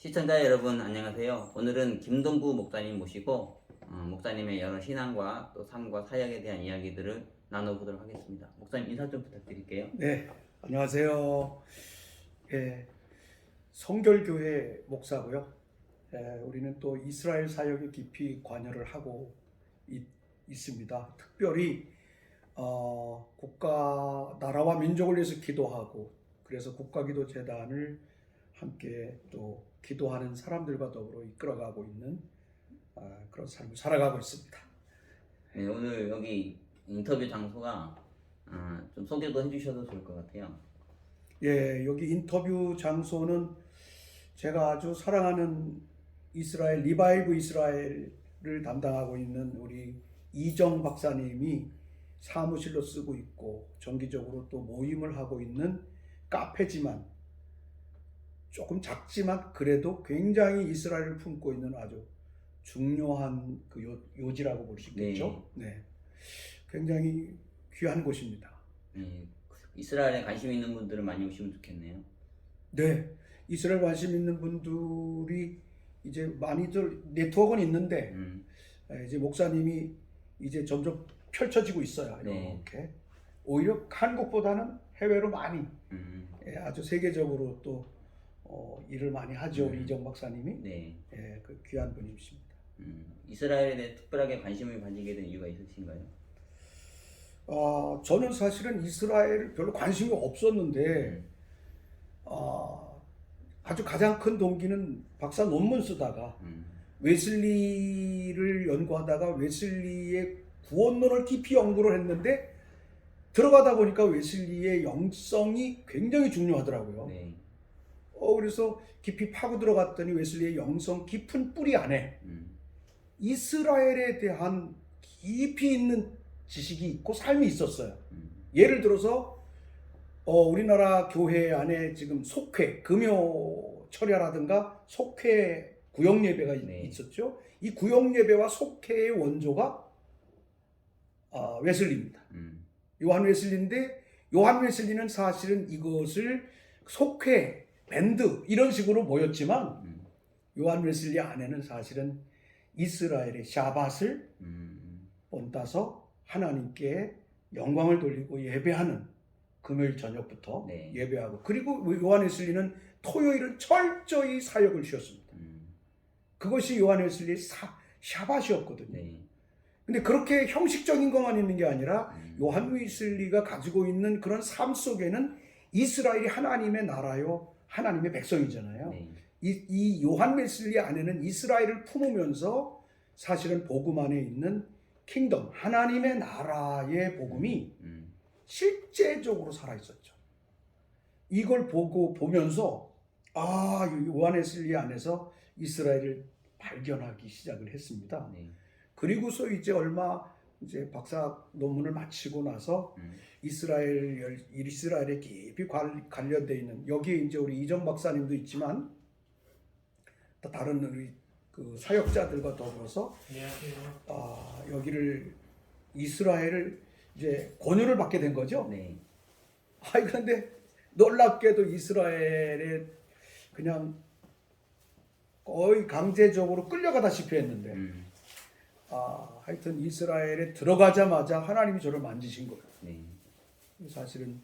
시청자 여러분 안녕하세요. 오늘은 김동구 목사님 모시고 목사님의 여러 신앙과 또 삶과 사역에 대한 이야기들을 나눠보도록 하겠습니다. 목사님 인사 좀 부탁드릴게요. 네, 안녕하세요. 예, 성결교회 목사고요. 우리는 또 이스라엘 사역에 깊이 관여를 하고 있습니다. 특별히 국가, 나라와 민족을 위해서 기도하고, 그래서 국가기도재단을 함께 또 기도하는 사람들과 더불어 이끌어가고 있는 그런 삶을 살아가고 있습니다. 네, 오늘 여기 인터뷰 장소가 좀 소개도 해주셔도 좋을 것 같아요. 예, 여기 인터뷰 장소는 제가 아주 사랑하는 이스라엘, 리바이브 이스라엘을 담당하고 있는 우리 이정 박사님이 사무실로 쓰고 있고, 정기적으로 또 모임을 하고 있는 카페지만, 조금 작지만 그래도 굉장히 이스라엘을 품고 있는 아주 중요한 그 요지라고 볼 수 있겠죠. 네. 굉장히 귀한 곳입니다. 네, 이스라엘에 관심 있는 분들은 많이 오시면 좋겠네요. 네, 이스라엘 관심 있는 분들이 이제 많이들 네트워크는 있는데 이제 목사님이 이제 점점 펼쳐지고 있어요. 이렇게 네. 오히려 한국보다는 해외로 많이 아주 세계적으로 또 일을 많이 하죠. 우리 이정 박사님이. 네. 그 귀한 분이십니다. 이스라엘에 대해 특별하게 관심을 가지게 된 이유가 있으신가요? 저는 사실은 이스라엘 별로 관심이 없었는데 아주 가장 큰 동기는 박사 논문 쓰다가 웨슬리를 연구하다가 웨슬리의 구원론을 깊이 연구를 했는데, 들어가다 보니까 웨슬리의 영성이 굉장히 중요하더라고요. 네. 그래서 깊이 파고 들어갔더니 웨슬리의 영성 깊은 뿌리 안에 이스라엘에 대한 깊이 있는 지식이 있고 삶이 있었어요. 예를 들어서 우리나라 교회 안에 지금 속회, 금요 철야라든가 속회 구역 예배가 네. 있었죠. 이 구역 예배와 속회의 원조가 웨슬리입니다. 요한 웨슬리인데, 요한 웨슬리는 사실은 이것을 속회, 밴드 이런 식으로 모였지만 요한 웨슬리 안에는 사실은 이스라엘의 샤밧을 본따서 하나님께 영광을 돌리고 예배하는, 금요일 저녁부터 네. 예배하고, 그리고 요한 웨슬리는 토요일은 철저히 사역을 쉬었습니다. 그것이 요한 웨슬리의 샤밧이었거든요. 네. 근데 그렇게 형식적인 것만 있는 게 아니라 요한 웨슬리가 가지고 있는 그런 삶 속에는 이스라엘이 하나님의 나라요, 하나님의 백성이잖아요. 네. 이 요한 웨슬리 안에는 이스라엘을 품으면서 사실은 복음 안에 있는 킹덤, 하나님의 나라의 복음이 실제적으로 살아있었죠. 이걸 보면서 요한 웨슬리 안에서 이스라엘을 발견하기 시작을 했습니다. 네. 그리고서 이제 이제 박사 논문을 마치고 나서 이스라엘에 깊이 관련되어 있는, 여기에 이제 우리 이정 박사님도 있지만 또 다른 우리 그 사역자들과 더불어서 여기를 이스라엘을 이제 권유를 받게 된 거죠. 네. 그런데 놀랍게도 이스라엘에 그냥 거의 강제적으로 끌려가다시피 했는데 하여튼 이스라엘에 들어가자마자 하나님이 저를 만지신 거예요. 네. 사실은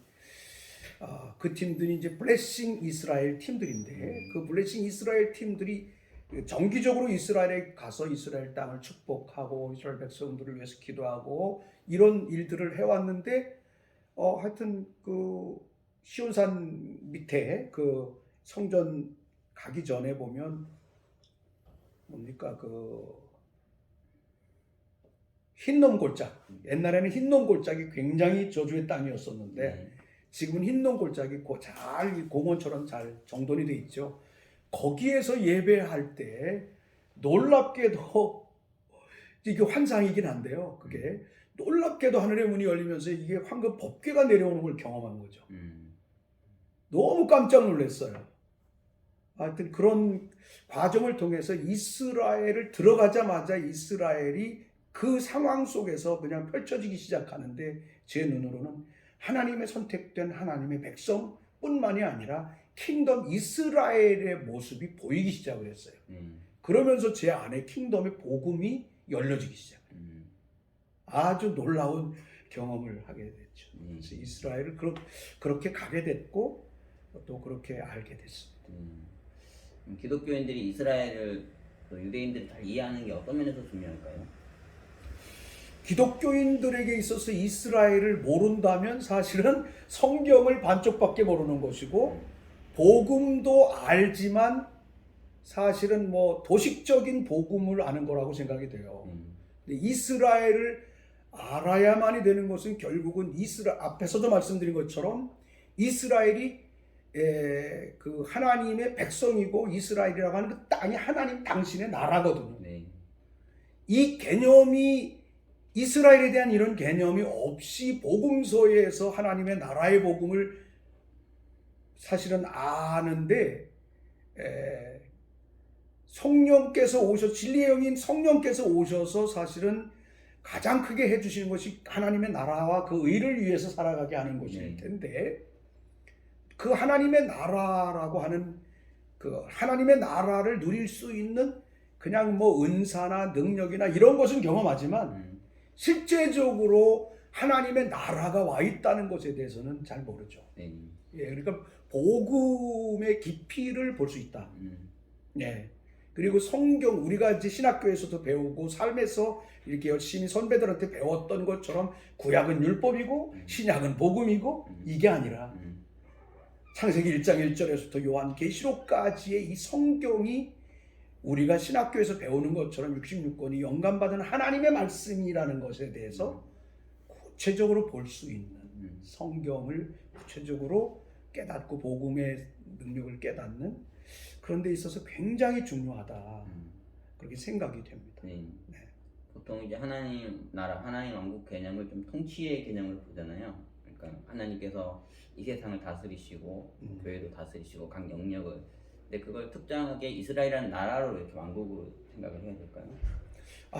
그 팀들이 이제 블레싱 이스라엘 팀들인데, 그 블레싱 이스라엘 팀들이 정기적으로 이스라엘에 가서 이스라엘 땅을 축복하고 이스라엘 백성들을 위해서 기도하고 이런 일들을 해왔는데, 하여튼 그 시온산 밑에 그 성전 가기 전에 보면 뭡니까, 그 흰놈 골짜기, 옛날에는 흰놈 골짜기 굉장히 저주의 땅이었었는데 지금은 흰놈 골짜기 잘 공원처럼 잘 정돈이 돼 있죠. 거기에서 예배할 때 놀랍게도, 이게 환상이긴 한데요, 그게 놀랍게도 하늘의 문이 열리면서 이게 황금 법궤가 내려오는 걸 경험한 거죠. 너무 깜짝 놀랐어요. 하여튼 그런 과정을 통해서 이스라엘을 들어가자마자 이스라엘이 그 상황 속에서 그냥 펼쳐지기 시작하는데, 제 눈으로는 하나님의 선택된 하나님의 백성뿐만이 아니라 킹덤 이스라엘의 모습이 보이기 시작을 했어요. 그러면서 제 안에 킹덤의 복음이 열려지기 시작해요. 아주 놀라운 경험을 하게 됐죠. 그래서 이스라엘을 그렇게 가게 됐고 또 그렇게 알게 됐습니다. 기독교인들이 이스라엘을 또 유대인들이 잘 이해하는 게 어떤 면에서 중요할까요? 기독교인들에게 있어서 이스라엘을 모른다면 사실은 성경을 반쪽밖에 모르는 것이고 복음도 알지만 사실은 뭐 도식적인 복음을 아는 거라고 생각이 돼요. 근데 이스라엘을 알아야만이 되는 것은 결국은 앞에서도 말씀드린 것처럼 이스라엘이 그 하나님의 백성이고 이스라엘이라고 하는 그 땅이 하나님 당신의 나라거든요. 이 개념이 이스라엘에 대한 이런 개념이 없이 복음서에서 하나님의 나라의 복음을 사실은 아는데 성령께서 오셔서 진리의 영인 성령께서 오셔서 사실은 가장 크게 해주시는 것이 하나님의 나라와 그 의를 위해서 살아가게 하는 것일 텐데 그 하나님의 나라라고 하는 그 하나님의 나라를 누릴 수 있는 그냥 뭐 은사나 능력이나 이런 것은 경험하지만 실제적으로 하나님의 나라가 와 있다는 것에 대해서는 잘 모르죠. 그러니까 복음의 깊이를 볼 수 있다. 그리고 성경 우리가 이제 신학교에서도 배우고 삶에서 이렇게 열심히 선배들한테 배웠던 것처럼 구약은 율법이고 신약은 복음이고 이게 아니라 창세기 1장 1절에서부터 요한계시록까지의 이 성경이 우리가 신학교에서 배우는 것처럼 66권이 영감받은 하나님의 말씀이라는 것에 대해서 구체적으로 볼 수 있는 성경을 구체적으로 깨닫고 복음의 능력을 깨닫는 그런 데 있어서 굉장히 중요하다. 그렇게 생각이 됩니다. 보통 이제 하나님 나라, 하나님 왕국 개념을 좀 통치의 개념으로 보잖아요. 그러니까 하나님께서 이 세상을 다스리시고 교회도 다스리시고 각 영역을. 근데 그걸 특정하게 이스라엘이라는 나라로 이렇게 왕국으로 생각을 해야 될까요?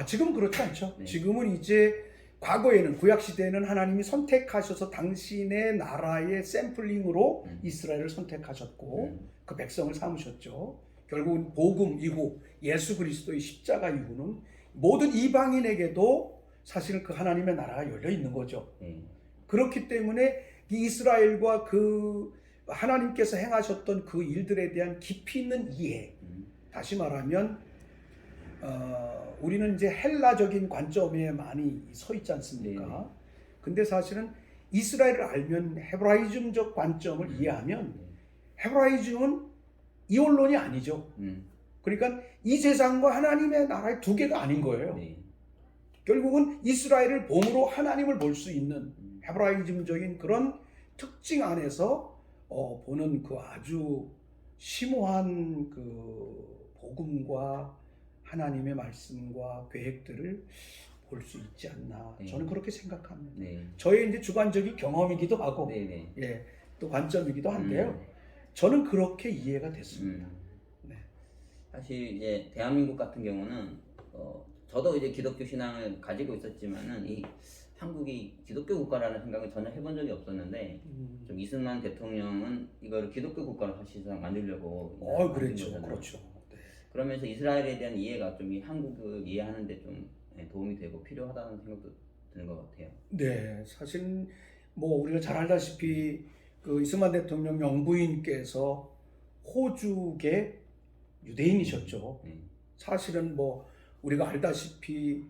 지금 그렇지 않죠. 지금은 이제 과거에는 구약 시대에는 하나님이 선택하셔서 당신의 나라의 샘플링으로 이스라엘을 선택하셨고 그 백성을 삼으셨죠. 결국은 복음 이후 예수 그리스도의 십자가 이후는 모든 이방인에게도 사실은 그 하나님의 나라가 열려 있는 거죠. 그렇기 때문에 이 이스라엘과 그 하나님께서 행하셨던 그 일들에 대한 깊이 있는 이해, 다시 말하면 우리는 이제 헬라적인 관점에 많이 서 있지 않습니까? 근데 사실은 이스라엘을 알면 헤브라이즘적 관점을 이해하면 헤브라이즘은 이원론이 아니죠. 그러니까 이 세상과 하나님의 나라의 두 개가 아닌 거예요. 결국은 이스라엘을 봄으로 하나님을 볼 수 있는 헤브라이즘적인 그런 특징 안에서 보는 그 아주 심오한 그 복음과 하나님의 말씀과 계획들을 볼 수 있지 않나. 저는 그렇게 생각합니다. 저의 이제 주관적인 경험이기도 하고, 또 관점이기도 한데요. 저는 그렇게 이해가 됐습니다. 사실 이제 대한민국 같은 경우는 저도 이제 기독교 신앙을 가지고 있었지만은 이 한국이 기독교 국가라는 생각을 전혀 해본 적이 없었는데 좀 이승만 대통령은 이걸 기독교 국가로 사실상 만들려고 그렇죠. 그러면서 이스라엘에 대한 이해가 좀 이 한국을 이해하는데 좀 도움이 되고 필요하다는 생각도 드는 것 같아요. 네, 사실 뭐 우리가 잘 알다시피 그 이승만 대통령 영부인께서 호주계 유대인이셨죠. 사실은 뭐 우리가 알다시피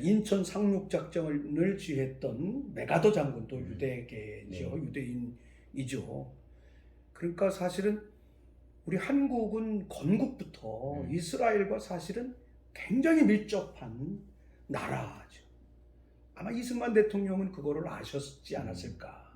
인천 상륙작전을 지휘했던 메가더 장군도 유대계죠. 유대인이죠. 그러니까 사실은 우리 한국은 건국부터 이스라엘과 사실은 굉장히 밀접한 나라죠. 아마 이승만 대통령은 그거를 아셨지 않았을까.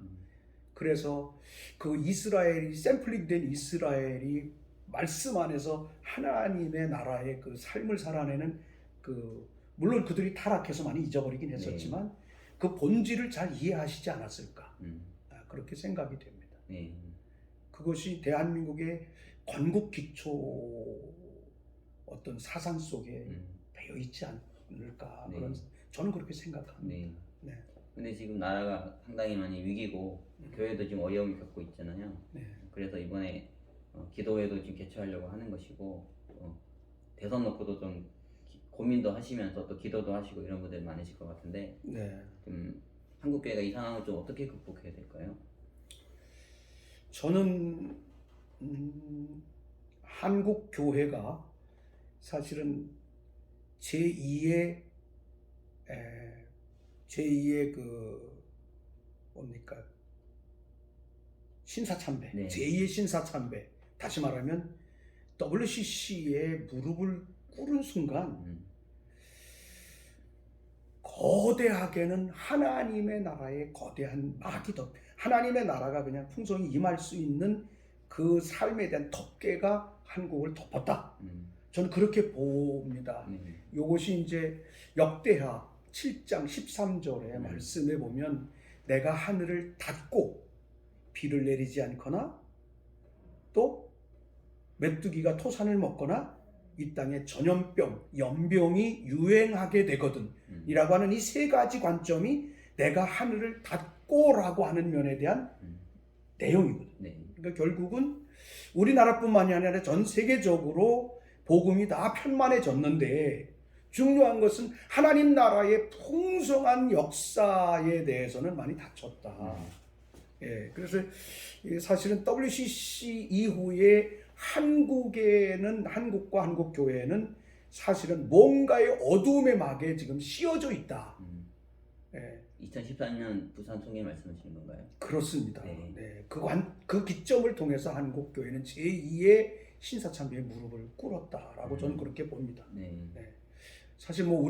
그래서 그 이스라엘이 샘플링된 이스라엘이 말씀 안에서 하나님의 나라의 그 삶을 살아내는 그 물론 그들이 타락해서 많이 잊어버리긴 했었지만 그 본질을 잘 이해하시지 않았을까. 그렇게 생각이 됩니다. 그것이 대한민국의 건국 기초 어떤 사상 속에 배어 있지 않을까. 그런 저는 그렇게 생각합니다. 근데 지금 나라가 상당히 많이 위기고 교회도 지금 어려움을 겪고 있잖아요. 그래서 이번에 기도회도 지금 개최하려고 하는 것이고 대선 놓고도 좀 고민도 하시면서 또 기도도 하시고 이런 분들 많으실 것 같은데 네. 한국교회가 이 상황을 좀 어떻게 극복해야 될까요? 저는 한국 교회가 사실은 제2의 그 뭡니까 신사참배, 네. 제2의 신사참배. 다시 말하면 WCC에 무릎을 꿇은 순간 거대하게는 하나님의 나라의 거대한 막이 하나님의 나라가 그냥 풍성히 임할 수 있는 그 삶에 대한 덮개가 한국을 덮었다. 저는 그렇게 봅니다. 이것이 이제 역대하 7장 13절의 말씀에 보면 내가 하늘을 닫고 비를 내리지 않거나 또 메뚜기가 토산을 먹거나 이 땅에 전염병, 연병이 유행하게 되거든 이라고 하는 이 세 가지 관점이 내가 하늘을 닫고라고 하는 면에 대한 내용이거든. 그러니까 결국은 우리나라뿐만이 아니라 전 세계적으로 복음이 다 편만해졌는데 중요한 것은 하나님 나라의 풍성한 역사에 대해서는 많이 닫혔다. 예, 그래서 사실은 WCC 이후에 한국과 한국 교회는 사실은 뭔가의 어두움의 막에 지금 씌어져 있다. 예. 2014년 부산 총회 말씀하시는 건가요? 그렇습니다. 네. 네. 그 기점을 통해서 한국 교회는 제2의 신사참배의 무릎을 꿇었다라고 저는 그렇게 봅니다. 네. 네. 사실 뭐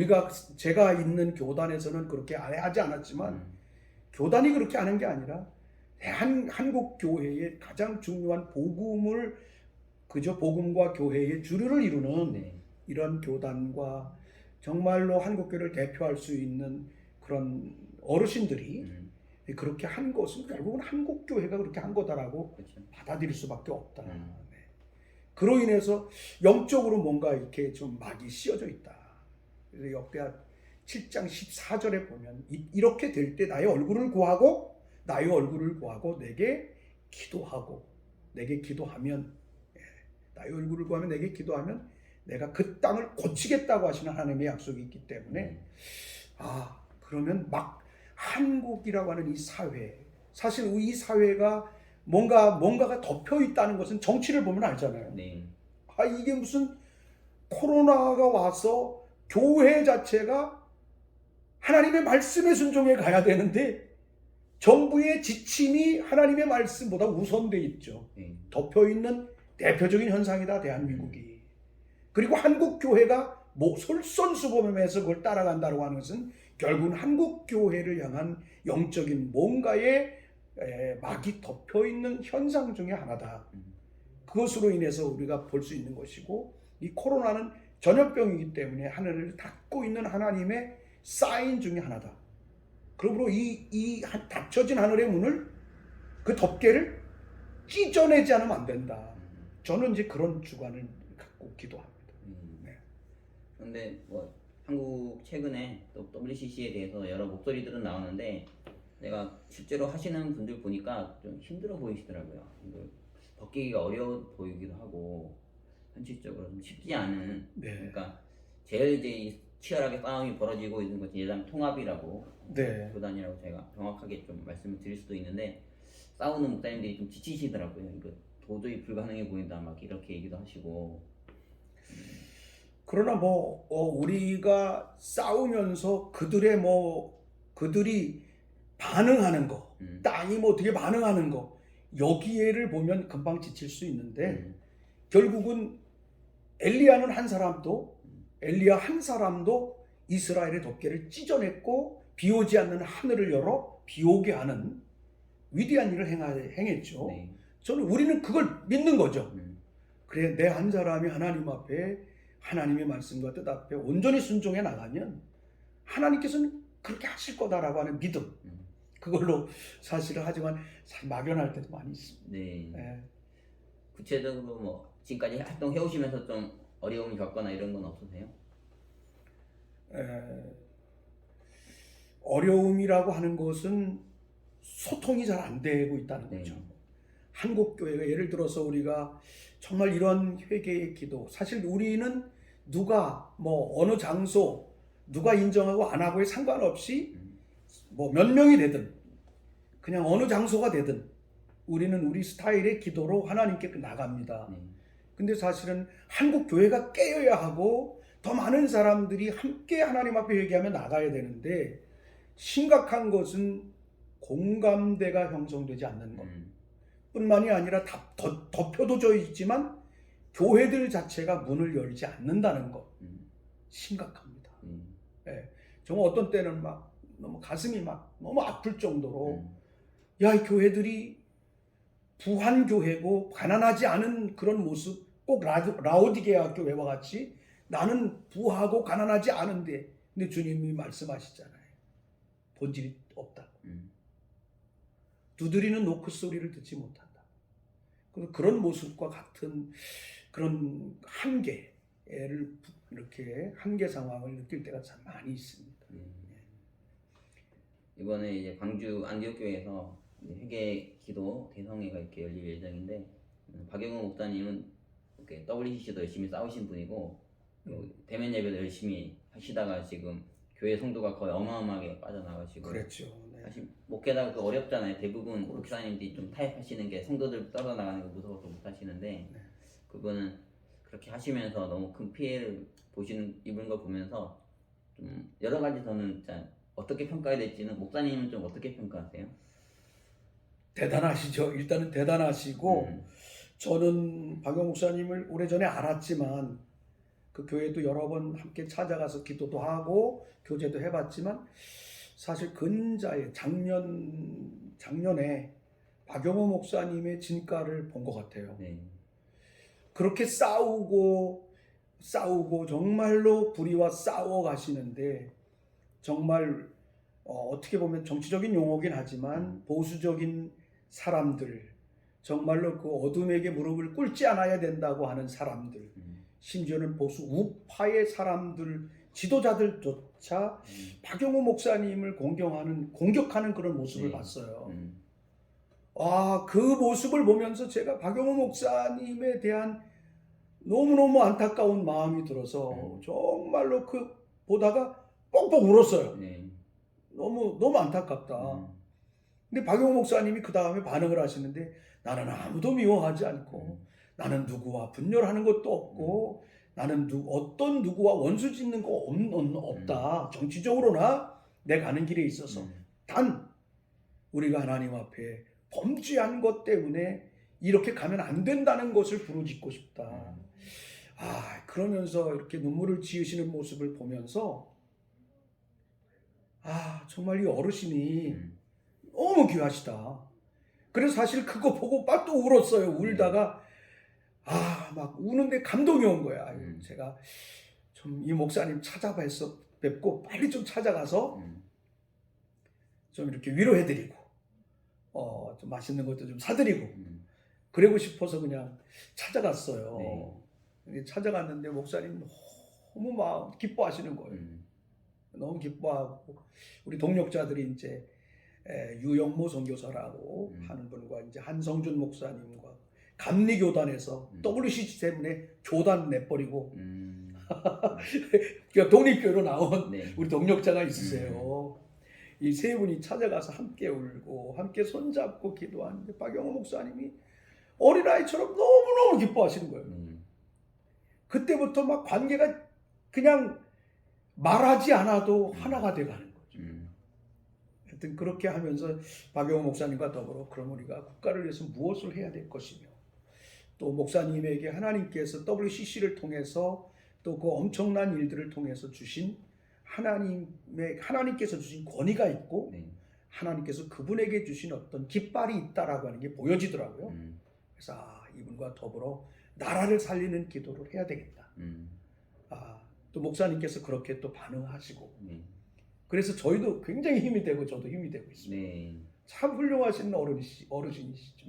제가 있는 교단에서는 그렇게 하지 않았지만 교단이 그렇게 하는 게 아니라 한국 교회의 가장 중요한 복음과 교회의 주류를 이루는 이런 교단과 정말로 한국 교회를 대표할 수 있는 그런 어르신들이 그렇게 한 것은 결국은 한국 교회가 그렇게 한 거다라고 그렇죠. 받아들일 수밖에 없다. 네. 그로 인해서 영적으로 뭔가 이렇게 좀 막이 씌어져 있다. 그래서 역대하 7장 14절에 보면 이렇게 될 때 나의 얼굴을 구하고 내게 기도하면 나의 얼굴을 구하면 내게 기도하면 내가 그 땅을 고치겠다고 하시는 하나님의 약속이 있기 때문에 그러면 막 한국이라고 하는 이 사회, 사실 이 사회가 뭔가가 덮여 있다는 것은 정치를 보면 알잖아요. 이게 무슨 코로나가 와서 교회 자체가 하나님의 말씀에 순종해 가야 되는데 정부의 지침이 하나님의 말씀보다 우선돼 있죠. 덮여 있는 대표적인 현상이다, 대한민국이. 그리고 한국 교회가 솔선수범해서 그걸 따라간다고 하는 것은 결국은 한국 교회를 향한 영적인 뭔가의 막이 덮여 있는 현상 중에 하나다. 그것으로 인해서 우리가 볼 수 있는 것이고, 이 코로나는 전염병이기 때문에 하늘을 닫고 있는 하나님의 사인 중에 하나다. 그러므로 이 닫혀진 하늘의 문을, 그 덮개를 찢어내지 않으면 안 된다. 저는 이제 그런 주관을 갖고 기도합니다. 그런데 한국 최근에 또 WCC에 대해서 여러 목소리들은 나오는데 내가 실제로 하시는 분들 보니까 좀 힘들어 보이시더라고요. 벗기기가 어려워 보이기도 하고 현실적으로 좀 쉽지 않은. 그러니까 제일 이제 치열하게 싸움이 벌어지고 있는 것이 예당 통합이라고 교단이라고 제가 정확하게 좀 말씀을 드릴 수도 있는데 싸우는 목사님들이 좀 지치시더라고요. 이거 도저히 불가능해 보인다 막 이렇게 얘기도 하시고. 그러나 우리가 싸우면서 그들이 반응하는 거, 땅이 어떻게 반응하는 거, 여기에를 보면 금방 지칠 수 있는데 결국은 엘리야 한 사람도 이스라엘의 덮개를 찢어냈고 비오지 않는 하늘을 열어 비오게 하는 위대한 일을 행했죠. 우리는 그걸 믿는 거죠. 그래, 내 한 사람이 하나님 앞에 하나님의 말씀과 뜻 앞에 온전히 순종해 나가면 하나님께서는 그렇게 하실 거다라고 하는 믿음, 그걸로 사실은 하지만 막연할 때도 많이 있습니다. 구체적으로 지금까지 활동해 오시면서 좀 어려움을 겪거나 이런 건 없으세요? 어려움이라고 하는 것은 소통이 잘 안 되고 있다는 거죠. 한국 교회가 예를 들어서 우리가 정말 이런 회개의 기도, 사실 우리는 누가 뭐 어느 장소 누가 인정하고 안 하고에 상관없이 뭐 몇 명이 되든 그냥 어느 장소가 되든 우리는 우리 스타일의 기도로 하나님께 나갑니다. 근데 사실은 한국 교회가 깨어야 하고 더 많은 사람들이 함께 하나님 앞에 회개하며 나가야 되는데, 심각한 것은 공감대가 형성되지 않는 것 뿐만이 아니라 덮여져 있지만 교회들 자체가 문을 열지 않는다는 것, 심각합니다. 예, 정말 어떤 때는 막 너무 가슴이 막 너무 아플 정도로 야, 이 교회들이 부한교회고 가난하지 않은 그런 모습, 꼭 라오디게아 교회와 같이 나는 부하고 가난하지 않은데, 근데 주님이 말씀하시잖아요. 본질이 없다고. 두드리는 노크 소리를 듣지 못한다. 그런 모습과 같은 그런 한계를, 이렇게 한계 상황을 느낄 때가 참 많이 있습니다. 이번에 이제 광주 안디옥 교회에서 회개 기도 대성회가 이렇게 열릴 예정인데, 박영호 목사님은 이렇게 WCC도 열심히 싸우신 분이고 대면 예배도 열심히 하시다가 지금 교회 성도가 거의 어마어마하게 빠져나가시고, 그렇죠. 네. 사실 목회다가 그 어렵잖아요. 대부분 목사님들이 좀 타협하시는 게 성도들 떨어나가는 거 무서워서 못 하시는데, 네. 그분은 그렇게 하시면서 너무 큰 피해를 입은 걸 보면서 좀 여러 가지 저는 진짜 어떻게 평가해야 될지는, 목사님은 좀 어떻게 평가하세요? 대단하시죠. 일단은 대단하시고, 저는 박영 목사님을 오래전에 알았지만 그 교회도 여러 번 함께 찾아가서 기도도 하고 교제도 해봤지만, 사실 근자에 작년에 박영호 목사님의 진가를 본 것 같아요. 그렇게 싸우고 정말로 불의와 싸워 가시는데, 정말 어떻게 보면 정치적인 용어긴 하지만 보수적인 사람들, 정말로 그 어둠에게 무릎을 꿇지 않아야 된다고 하는 사람들, 심지어는 보수 우파의 사람들, 지도자들조차 박영호 목사님을 공격하는 그런 모습을 봤어요. 그 모습을 보면서 제가 박영호 목사님에 대한 너무너무 안타까운 마음이 들어서 정말로 보다가 뻑뻑 울었어요. 너무 안타깝다. 근데 박영호 목사님이 그 다음에 반응을 하시는데, 나는 아무도 미워하지 않고 나는 누구와 분열하는 것도 없고 나는 어떤 누구와 원수 짓는 거 없다. 정치적으로나 내 가는 길에 있어서 단 우리가 하나님 앞에 범죄한 것 때문에 이렇게 가면 안 된다는 것을 부르짖고 싶다. 그러면서 이렇게 눈물을 지으시는 모습을 보면서 정말 이 어르신이 너무 귀하시다. 그래서 사실 그거 보고 막 또 울었어요. 울다가 막 우는데 감동이 온 거야. 제가 좀 이 목사님 뵙고 빨리 좀 찾아가서 좀 이렇게 위로해드리고 좀 맛있는 것도 좀 사드리고 그러고 싶어서 그냥 찾아갔어요. 찾아갔는데 목사님 너무 막 기뻐하시는 거예요. 너무 기뻐하고, 우리 동력자들이 이제 유영모 선교사라고 하는 분과 이제 한성준 목사님과 감리교단에서 WCC 때문에 교단 내버리고 독립교회로 나온 우리 동력자가 있으세요. 이 세 분이 찾아가서 함께 울고 함께 손잡고 기도하는데, 박영호 목사님이 어린아이처럼 너무너무 기뻐하시는 거예요. 그때부터 막 관계가 그냥 말하지 않아도 하나가 돼가는 거죠. 하여튼 그렇게 하면서 박영호 목사님과 더불어, 그럼 우리가 국가를 위해서 무엇을 해야 될 것이며, 또 목사님에게 하나님께서 WCC를 통해서 또 그 엄청난 일들을 통해서 주신 하나님께서 주신 권위가 있고 하나님께서 그분에게 주신 어떤 깃발이 있다라고 하는 게 보여지더라고요. 그래서 이분과 더불어 나라를 살리는 기도를 해야 되겠다. 또 목사님께서 그렇게 또 반응하시고, 그래서 저희도 굉장히 힘이 되고 저도 힘이 되고 있습니다. 참 훌륭하신 어르신이시죠.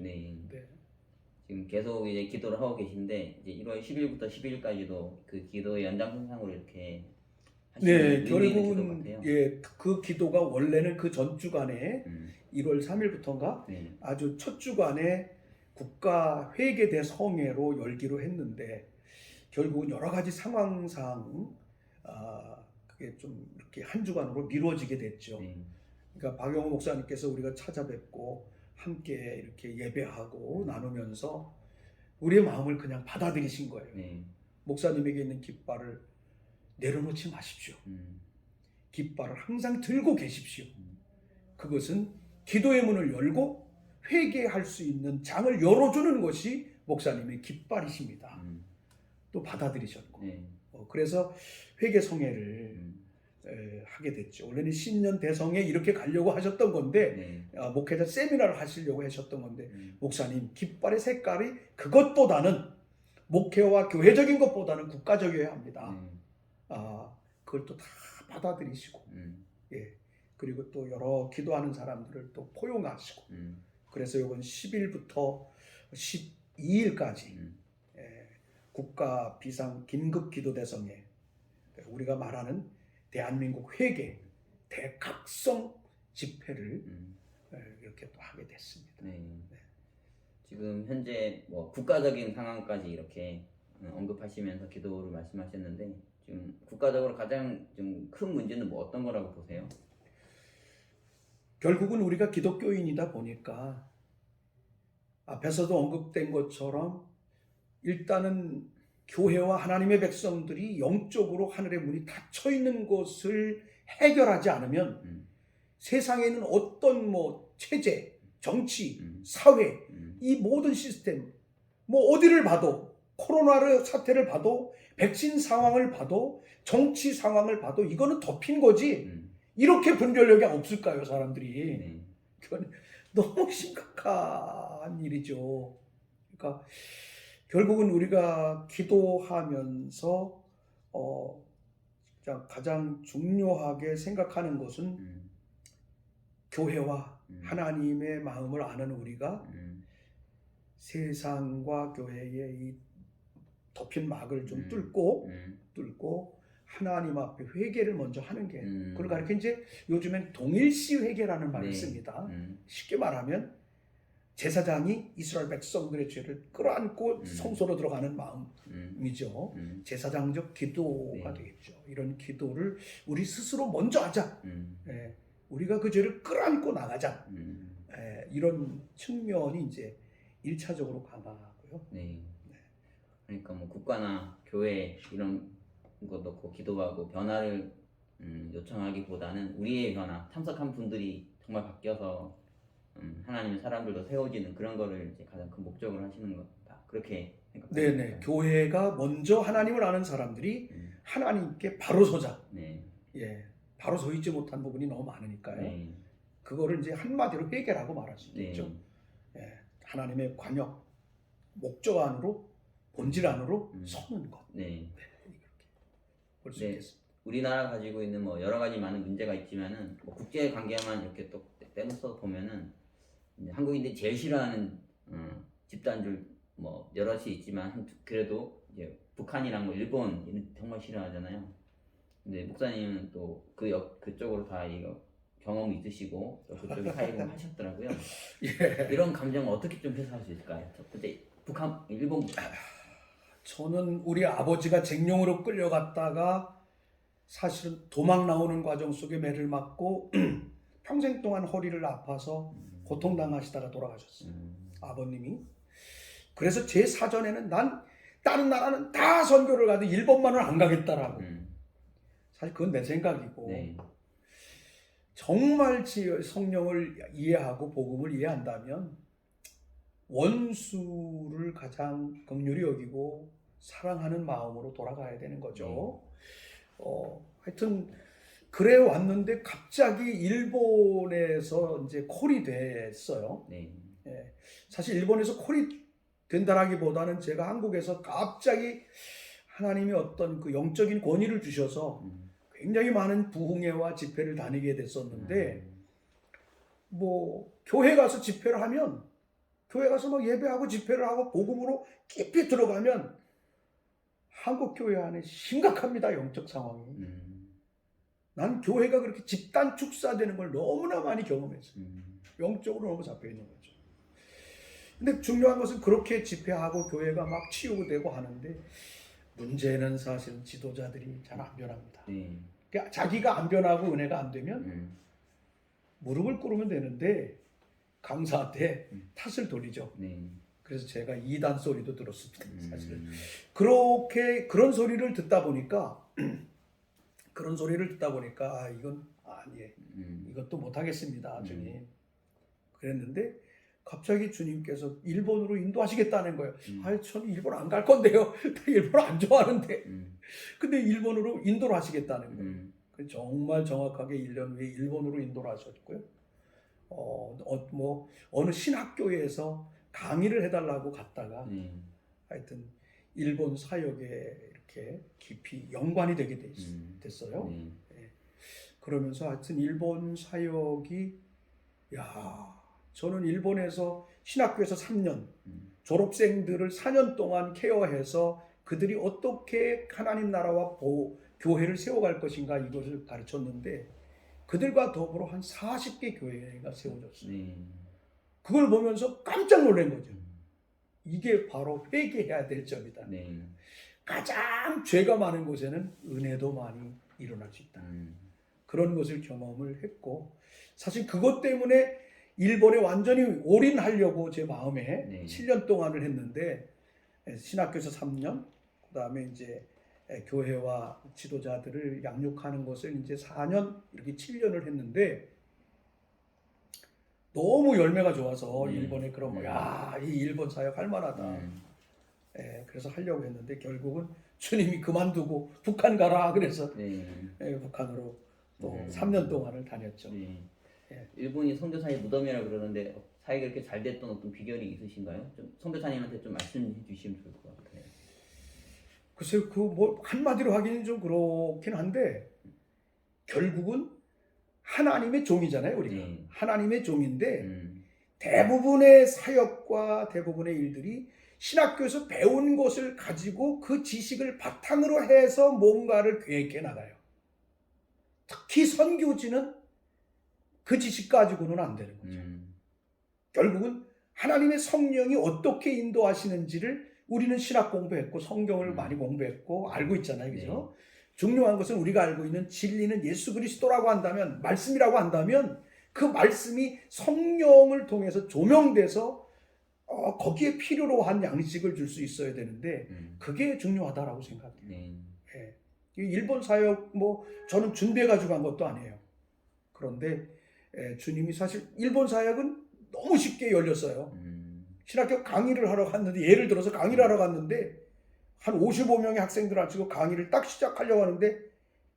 지금 계속 이제 기도를 하고 계신데, 이제 1월 10일부터 10일까지도 그 기도의 연장선상으로 이렇게 하시는 결국은 그 기도가 원래는 그 전 주간에 1월 3일부터인가 아주 첫 주간에 국가 회계대성회로 열기로 했는데 결국은 여러 가지 상황상 그게 좀 이렇게 한 주간으로 미뤄지게 됐죠. 그러니까 박영호 목사님께서 우리가 찾아뵙고 함께 이렇게 예배하고 나누면서 우리의 마음을 그냥 받아들이신 거예요. 목사님에게 있는 깃발을 내려놓지 마십시오. 깃발을 항상 들고 계십시오. 그것은 기도의 문을 열고 회개할 수 있는 장을 열어주는 것이 목사님의 깃발이십니다. 또 받아들이셨고 그래서 회개성회를 하게 됐죠. 원래는 신년 대성회 이렇게 가려고 하셨던 건데 목회자 세미나를 하시려고 하셨던 건데 목사님 깃발의 색깔이 그것보다는 목회와 교회적인 것보다는 국가적이어야 합니다. 그걸 또 다 받아들이시고 그리고 또 여러 기도하는 사람들을 또 포용하시고 그래서 이번 10일부터 12일까지 국가 비상 긴급 기도 대성회 우리가 말하는 대한민국 회개 대각성 집회를 이렇게 또 하게 됐습니다. 지금 현재 뭐 국가적인 상황까지 이렇게 언급하시면서 기도를 말씀하셨는데 지금 국가적으로 가장 좀 큰 문제는 뭐 어떤 거라고 보세요? 결국은 우리가 기독교인이다 보니까 앞에서도 언급된 것처럼 일단은 교회와 하나님의 백성들이 영적으로 하늘의 문이 닫혀 있는 것을 해결하지 않으면 세상에는 어떤 뭐 체제, 정치, 사회 이 모든 시스템 뭐 어디를 봐도 코로나 사태를 봐도 백신 상황을 봐도 정치 상황을 봐도 이거는 덮인 거지 이렇게 분별력이 없을까요 사람들이. 그건 너무 심각한 일이죠. 그러니까 결국은 우리가 기도하면서 가장 중요하게 생각하는 것은 교회와 하나님의 마음을 아는 우리가 세상과 교회의 이 덮인 막을 좀 뚫고 하나님 앞에 회개를 먼저 하는 게 그걸 가르쳐 이제 요즘엔 동일시 회개라는 말을 씁니다. 쉽게 말하면 제사장이 이스라엘 백성들의 죄를 끌어안고 성소로 들어가는 마음이죠. 제사장적 기도가 되겠죠. 이런 기도를 우리 스스로 먼저 하자. 우리가 그 죄를 끌어안고 나가자. 이런 측면이 이제 1차적으로 강하고요. 그러니까 뭐 국가나 교회 이런 거 넣고 기도하고 변화를 요청하기보다는 우리의 변화, 참석한 분들이 정말 바뀌어서 하나님의 사람들도 세워지는 그런 거를 이제 가장 큰 목적으로 하시는 거다. 그렇게 생각합니다. 네네. 교회가 먼저 하나님을 아는 사람들이 하나님께 바로 서자. 바로 서 있지 못한 부분이 너무 많으니까요. 그거를 이제 한마디로 회개라고 말할 수 있겠죠. 하나님의 관역, 목적 안으로, 본질 안으로 서는 것. 이렇게 볼 수 있겠습니다. 우리나라가 가지고 있는 뭐 여러 가지 많은 문제가 있지만은 뭐 국제 관계만 이렇게 또 떼놓서 보면은 이제 한국인들이 제일 싫어하는 집단들 뭐 여럿이 있지만 그래도 이제 북한이랑 뭐 일본 정말 싫어하잖아요. 근데 목사님은 또 그쪽으로 다 이거 경험이 있으시고 또 그쪽에 사역을 하셨더라고요. 이런 감정을 어떻게 좀 해소할 수 있을까요? 첫 번째 북한, 일본. 저는 우리 아버지가 쟁룡으로 끌려갔다가 사실은 도망 나오는 과정 속에 매를 맞고 평생 동안 허리를 아파서 고통당하시다가 돌아가셨어요. 아버님이. 그래서 제 사전에는 난 다른 나라는 다 선교를 가도 일본만은 안 가겠다라고. 사실 그건 내 생각이고 정말 성령을 이해하고 복음을 이해한다면 원수를 가장 긍휼히 여기고 사랑하는 마음으로 돌아가야 되는 거죠. 하여튼 그래 왔는데 갑자기 일본에서 이제 콜이 됐어요. 사실 일본에서 콜이 된다라기보다는 제가 한국에서 갑자기 하나님이 어떤 그 영적인 권위를 주셔서 굉장히 많은 부흥회와 집회를 다니게 됐었는데 뭐 교회 가서 집회를 하면 교회 가서 막 예배하고 집회를 하고 복음으로 깊이 들어가면 한국 교회 안에 심각합니다. 영적 상황이. 난 교회가 그렇게 집단 축사되는 걸 너무나 많이 경험했어요. 영적으로 너무 잡혀 있는 거죠. 근데 중요한 것은 그렇게 집회하고 교회가 막 치우고 되고 하는데 문제는 사실 지도자들이 잘 안 변합니다. 네. 그러니까 자기가 안 변하고 은혜가 안 되면 음. 무릎을 꿇으면 되는데 강사한테 탓을 돌리죠. 네. 그래서 제가 이단 소리도 들었습니다. 사실 음. 그렇게 그런 소리를 듣다 보니까 그런 소리를 듣다 보니까 아 이건 아니에요. 이것도 못하겠습니다, 주님. 그랬는데 갑자기 주님께서 일본으로 인도하시겠다는 거예요. 아니 전 일본 안 갈 건데요. 일본 안 좋아하는데. 근데 일본으로 인도를 하시겠다는 거예요. 그래서 정말 정확하게 1년 후에 일본으로 인도를 하셨고요. 어느 신학교에서 강의를 해달라고 갔다가 하여튼 일본 사역에 이렇게 깊이 연관이 되게 됐어요. 예. 그러면서 하여튼 일본 사역이 저는 일본에서 신학교에서 3년 졸업생들을 4년 동안 케어해서 그들이 어떻게 하나님 나라와 교회를 세워갈 것인가 이것을 가르쳤는데 그들과 더불어 한 40개 교회가 세워졌어요. 그걸 보면서 깜짝 놀란 거죠. 이게 바로 회개해야 될 점이다. 가장 죄가 많은 곳에는 은혜도 많이 일어날 수 있다. 그런 것을 경험을 했고 사실 그것 때문에 일본에 완전히 올인하려고 제 마음에 7년 동안을 했는데 신학교에서 3년 그 다음에 이제 교회와 지도자들을 양육하는 것을 이제 4년 이렇게 7년을 했는데 너무 열매가 좋아서 일본에 그런 이 일본 사역 할 만하다. 그래서 하려고 했는데 결국은 주님이 그만두고 북한 가라 그래서 북한으로 또 3년 동안을 다녔죠. 일본이 선교사의 무덤이라 그러는데 사이가 이렇게 잘 됐던 어떤 비결이 있으신가요? 좀 선교사님한테 좀 말씀해 주시면 좋을 것 같아요. 글쎄요, 그 뭐 한마디로 하기는 좀 그렇긴 한데 결국은 하나님의 종이잖아요, 우리가. 하나님의 종인데 대부분의 사역과 대부분의 일들이 신학교에서 배운 것을 가지고 그 지식을 바탕으로 해서 뭔가를 계획해 나가요. 특히 선교지는 그 지식 가지고는 안 되는 거죠. 결국은 하나님의 성령이 어떻게 인도하시는지를 우리는 신학 공부했고 성경을 많이 공부했고 알고 있잖아요. 그죠? 중요한 것은 우리가 알고 있는 진리는 예수 그리스도라고 한다면 말씀이라고 한다면 그 말씀이 성령을 통해서 조명돼서 거기에 필요로 한 양식을 줄 수 있어야 되는데 그게 중요하다라고 생각해요. 예. 일본 사역 저는 준비해가지고 한 것도 아니에요. 그런데 주님이 사실 일본 사역은 너무 쉽게 열렸어요. 신학교 강의를 하러 갔는데 예를 들어서 강의를 하러 갔는데 한 55명의 학생들 앉히고 강의를 딱 시작하려고 하는데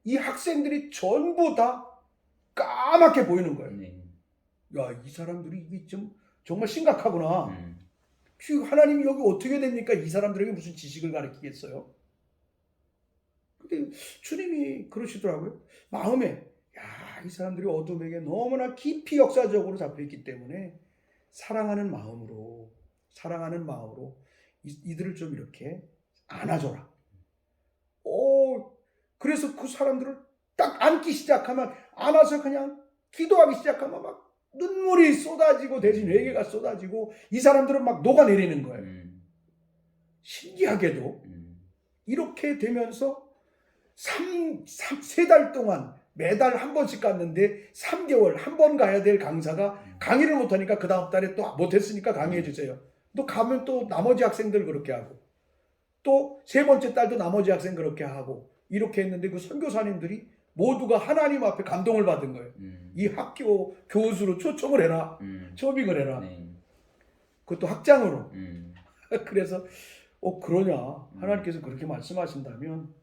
이 학생들이 전부 다 까맣게 보이는 거예요. 이 사람들이 이게 좀 정말 심각하구나. 하나님이 여기 어떻게 됩니까? 이 사람들에게 무슨 지식을 가르치겠어요? 근데 주님이 그러시더라고요. 마음에 이 사람들이 어둠에게 너무나 깊이 역사적으로 잡혀있기 때문에 사랑하는 마음으로 이들을 좀 이렇게 안아줘라. 그래서 그 사람들을 딱 안기 시작하면 안아서 그냥 기도하기 시작하면 막 눈물이 쏟아지고 대신 회개가 쏟아지고 이 사람들은 막 녹아내리는 거예요. 신기하게도 이렇게 되면서 3달 동안 매달 한 번씩 갔는데 3개월 한 번 가야 될 강사가 강의를 못하니까 그 다음 달에 또 못했으니까 강의해 주세요. 또 가면 또 나머지 학생들 그렇게 하고 또 세 번째 달도 나머지 학생 그렇게 하고 이렇게 했는데 그 선교사님들이 모두가 하나님 앞에 감동을 받은 거예요. 이 학교 교수로 초청을 해라. 초빙을 해라. 그것도 학장으로. 그래서 그러냐. 하나님께서 그렇게 말씀하신다면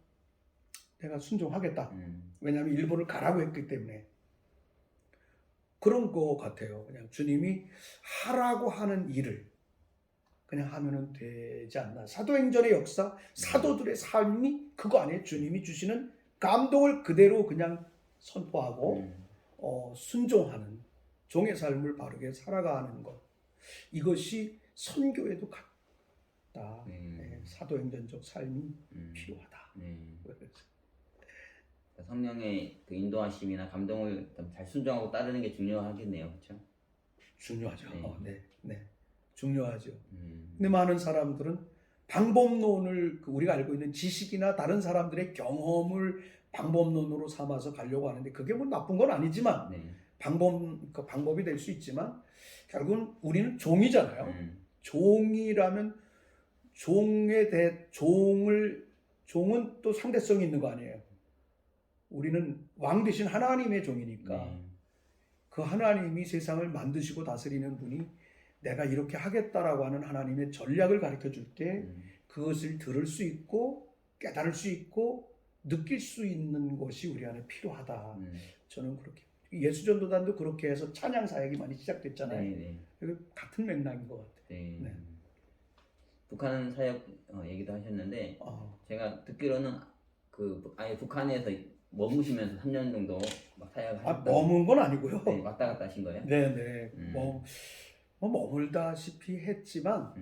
내가 순종하겠다. 왜냐하면 일본을 가라고 했기 때문에. 그런 거 같아요. 그냥 주님이 하라고 하는 일을 그냥 하면은 되지 않나. 사도행전의 역사, 사도들의 삶이 그거 아니에요. 주님이 주시는 감동을 그대로 그냥 선포하고 순종하는 종의 삶을 바르게 살아가는 것. 이것이 선교에도 같다. 사도행전적 삶이 필요하다. 성령의 그 인도하심이나 감동을 잘 순종하고 따르는 게 중요하겠네요, 그렇죠? 중요하죠. 네. 중요하죠. 근데 많은 사람들은 방법론을 우리가 알고 있는 지식이나 다른 사람들의 경험을 방법론으로 삼아서 가려고 하는데 그게 뭐 나쁜 건 아니지만 네. 그 방법이 될 수 있지만 결국은 우리는 종이잖아요. 종이라면 종은 또 상대성이 있는 거 아니에요. 우리는 왕 대신 하나님의 종이니까 그 하나님이 세상을 만드시고 다스리는 분이 내가 이렇게 하겠다라고 하는 하나님의 전략을 가르쳐 줄 때 그것을 들을 수 있고 깨달을 수 있고 느낄 수 있는 것이 우리 안에 필요하다. 저는 그렇게 예수전도단도 그렇게 해서 찬양 사역이 많이 시작됐잖아요. 네. 같은 맥락인 것 같아요. 네. 네. 북한 사역 얘기도 하셨는데 제가 듣기로는 아예 북한에서 머무시면서 3년 정도 막 사역을 머문 건 아니고요. 네, 왔다 갔다 하신 거예요? 네네. 뭐 머물다시피 했지만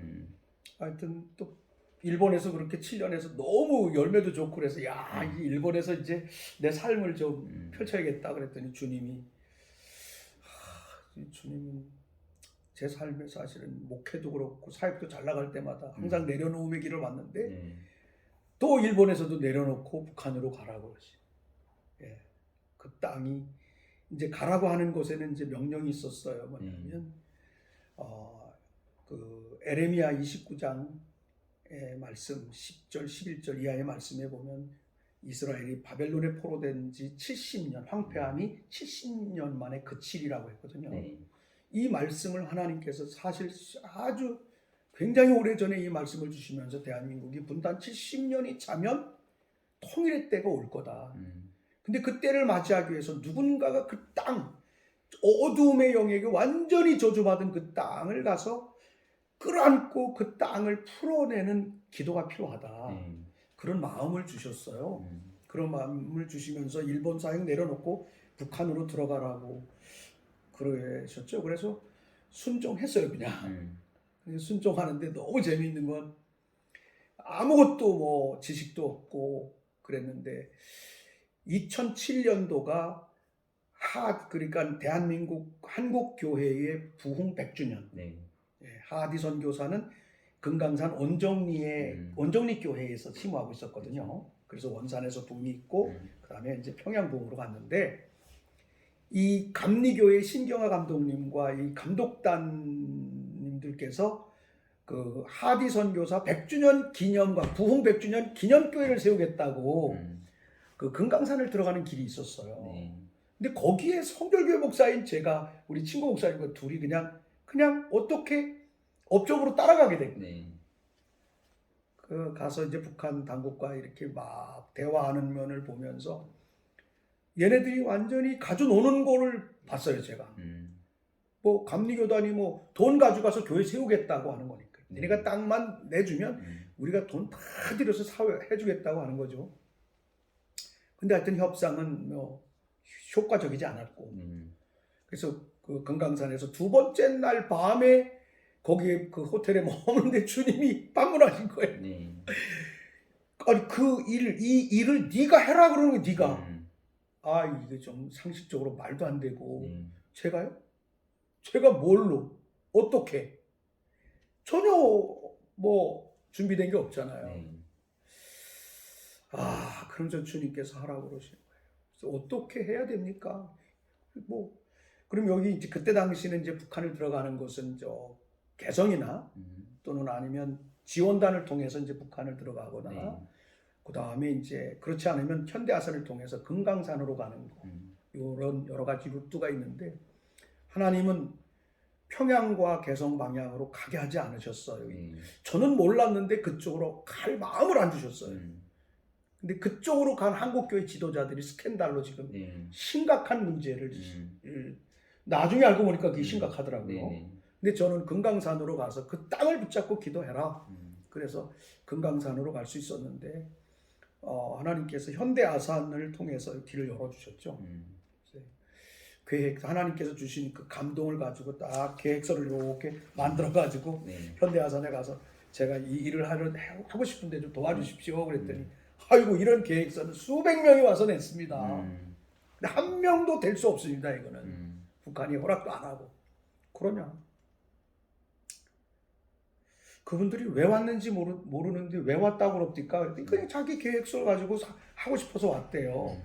하여튼 또 일본에서 그렇게 7년에서 너무 열매도 좋고 그래서 이 일본에서 이제 내 삶을 좀 펼쳐야겠다 그랬더니 주님은 제 삶에 사실은 목회도 그렇고 사역도 잘 나갈 때마다 항상 내려놓음의 길을 왔는데 또 일본에서도 내려놓고 북한으로 가라고 그러지. 예, 그 땅이 이제 가라고 하는 곳에는 이제 명령이 있었어요. 뭐냐면 그 에레미야 29장의 말씀 10절 11절 이하의 말씀에 보면 이스라엘이 바벨론에 포로된 지 70년 황폐함이 70년 만에 그치리라고 했거든요. 이 말씀을 하나님께서 사실 아주 굉장히 오래전에 이 말씀을 주시면서 대한민국이 분단 70년이 차면 통일의 때가 올 거다. 근데 그 때를 맞이하기 위해서 누군가가 그 땅, 어두움의 영역에 완전히 저주받은 그 땅을 가서 끌어안고 그 땅을 풀어내는 기도가 필요하다. 그런 마음을 주셨어요. 그런 마음을 주시면서 일본 사역 내려놓고 북한으로 들어가라고 그러셨죠. 그래서 순종했어요, 그냥. 순종하는데 너무 재미있는 건 아무것도 뭐 지식도 없고 그랬는데 2007년도가 그러니까 대한민국 한국교회의 부흥 100주년. 하디 선교사는 금강산 원정리 교회에서 심호하고 있었거든요. 그래서 원산에서 부흥이 있고 그다음에 이제 평양 부흥으로 갔는데 이 감리교회 신경화 감독님과 이 감독단님들께서 그 하디 선교사 100주년 기념과 부흥 100주년 기념교회를 세우겠다고 그 금강산을 들어가는 길이 있었어요. 근데 거기에 성결교회 목사인 제가 우리 친구 목사님과 둘이 그냥 어떻게 업적으로 따라가게 된 거예요. 그 가서 이제 북한 당국과 이렇게 막 대화하는 면을 보면서 얘네들이 완전히 가져노는 거를 봤어요, 제가. 뭐 감리교단이 뭐 돈 가져가서 교회 세우겠다고 하는 거니까. 얘네가 땅만 내주면 우리가 돈 다 들여서 해주겠다고 하는 거죠. 근데 하여튼 협상은 뭐 효과적이지 않았고. 그래서 그 금강산에서 두 번째 날 밤에 거기에 그 호텔에 머무는데 주님이 방문하신 거예요. 아니 이 일을 네가 해라 그러는 거예요, 네가. 이게 좀 상식적으로 말도 안 되고 제가요? 제가 뭘로? 어떻게? 전혀 뭐 준비된 게 없잖아요. 그러면서 주님께서 하라고 그러시는 거예요. 그래서 어떻게 해야 됩니까? 뭐 그럼 여기 이제 그때 당시는 이제 북한을 들어가는 것은 개성이나 또는 아니면 지원단을 통해서 이제 북한을 들어가거나 그 다음에 이제 그렇지 않으면 현대아산을 통해서 금강산으로 가는 거 이런 여러 가지 루트가 있는데 하나님은 평양과 개성 방향으로 가게 하지 않으셨어요. 저는 몰랐는데 그쪽으로 갈 마음을 안 주셨어요. 근데 그쪽으로 간 한국교회 지도자들이 스캔들로 지금 심각한 문제를 나중에 알고 보니까 그게 심각하더라고요. 근데 저는 금강산으로 가서 그 땅을 붙잡고 기도해라. 그래서 금강산으로 갈 수 있었는데 하나님께서 현대아산을 통해서 길을 열어주셨죠. 하나님께서 주신 그 감동을 가지고 딱 계획서를 이렇게 만들어가지고 현대아산에 가서 제가 이 일을 하고 싶은데 좀 도와주십시오. 그랬더니 아이고 이런 계획서는 수백 명이 와서 냈습니다. 근데 한 명도 될 수 없습니다. 이거는 북한이 허락도 안 하고 그러냐. 그분들이 왜 왔는지 모르는데 왜 왔다고 그럽니까? 그랬더니 그냥 자기 계획서를 가지고 하고 싶어서 왔대요.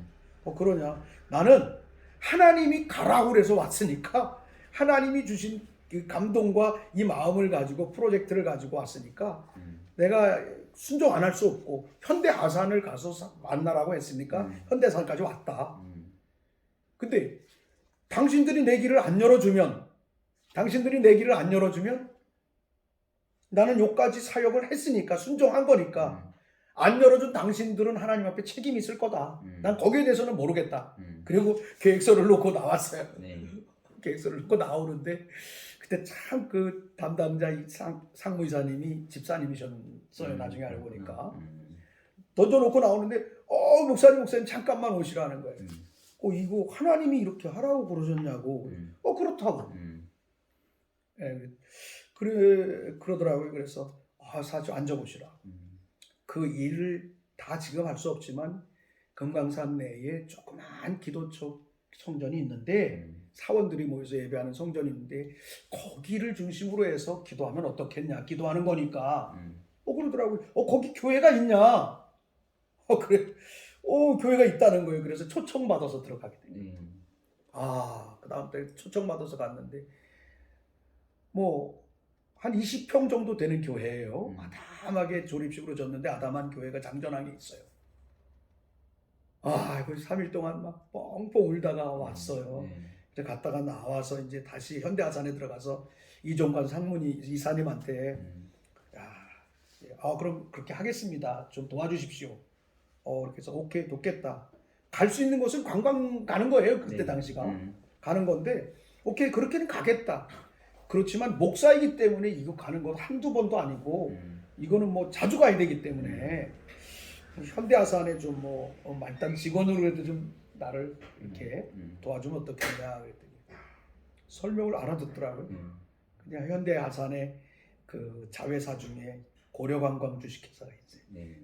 그러냐? 나는 하나님이 가라고 그래서 왔으니까 하나님이 주신 그 감동과 이 마음을 가지고 프로젝트를 가지고 왔으니까 내가 순종 안 할 수 없고 현대 아산을 가서 만나라고 했으니까 현대 아산까지 왔다. 근데 당신들이 내 길을 안 열어주면 나는 요까지 사역을 했으니까 순종한 거니까 안 열어준 당신들은 하나님 앞에 책임이 있을 거다. 난 거기에 대해서는 모르겠다. 그리고 계획서를 놓고 나왔어요. 네. 계획서를 놓고 나오는데 그때 참 그 담당자 상무이사님이 집사님이셨어요. 나중에 알고 보니까 던져놓고 나오는데 목사님 잠깐만 오시라는 거예요. 이거 하나님이 이렇게 하라고 그러셨냐고. 그렇다고. 예, 그러더라고요. 그래서 사주 앉아보시라. 그 일을 다 지금 할 수 없지만 금강산 내에 조그만 기도처 성전이 있는데 사원들이 모여서 예배하는 성전이 있는데 거기를 중심으로 해서 기도하면 어떻겠냐. 기도하는 거니까. 그러더라고요. 거기 교회가 있냐. 그래. 교회가 있다는 거예요. 그래서 초청받아서 들어가게 돼요. 그 다음 때 초청받아서 갔는데 한 20평 정도 되는 교회예요. 아담하게 조립식으로 졌는데 아담한 교회가 장전항에 있어요. 그 3일 동안 막 뻥뻥 울다가 왔어요. 이제 갔다가 나와서 이제 다시 현대아산에 들어가서 이종관 이사님한테 그럼 그렇게 하겠습니다. 좀 도와주십시오. 이렇게 해서 오케이 돕겠다. 갈 수 있는 곳은 관광 가는 거예요. 그때 당시가 가는 건데 오케이 그렇게는 가겠다. 그렇지만 목사이기 때문에 이거 가는 건 한두 번도 아니고 이거는 자주 가야 되기 때문에 현대아산에 좀 일단 직원으로 해도 좀 나를 이렇게 도와주면 어떻겠냐 그랬더니 설명을 알아듣더라고요. 그냥 현대아산에 그 자회사 중에 고려관광 주식회사가 있어요.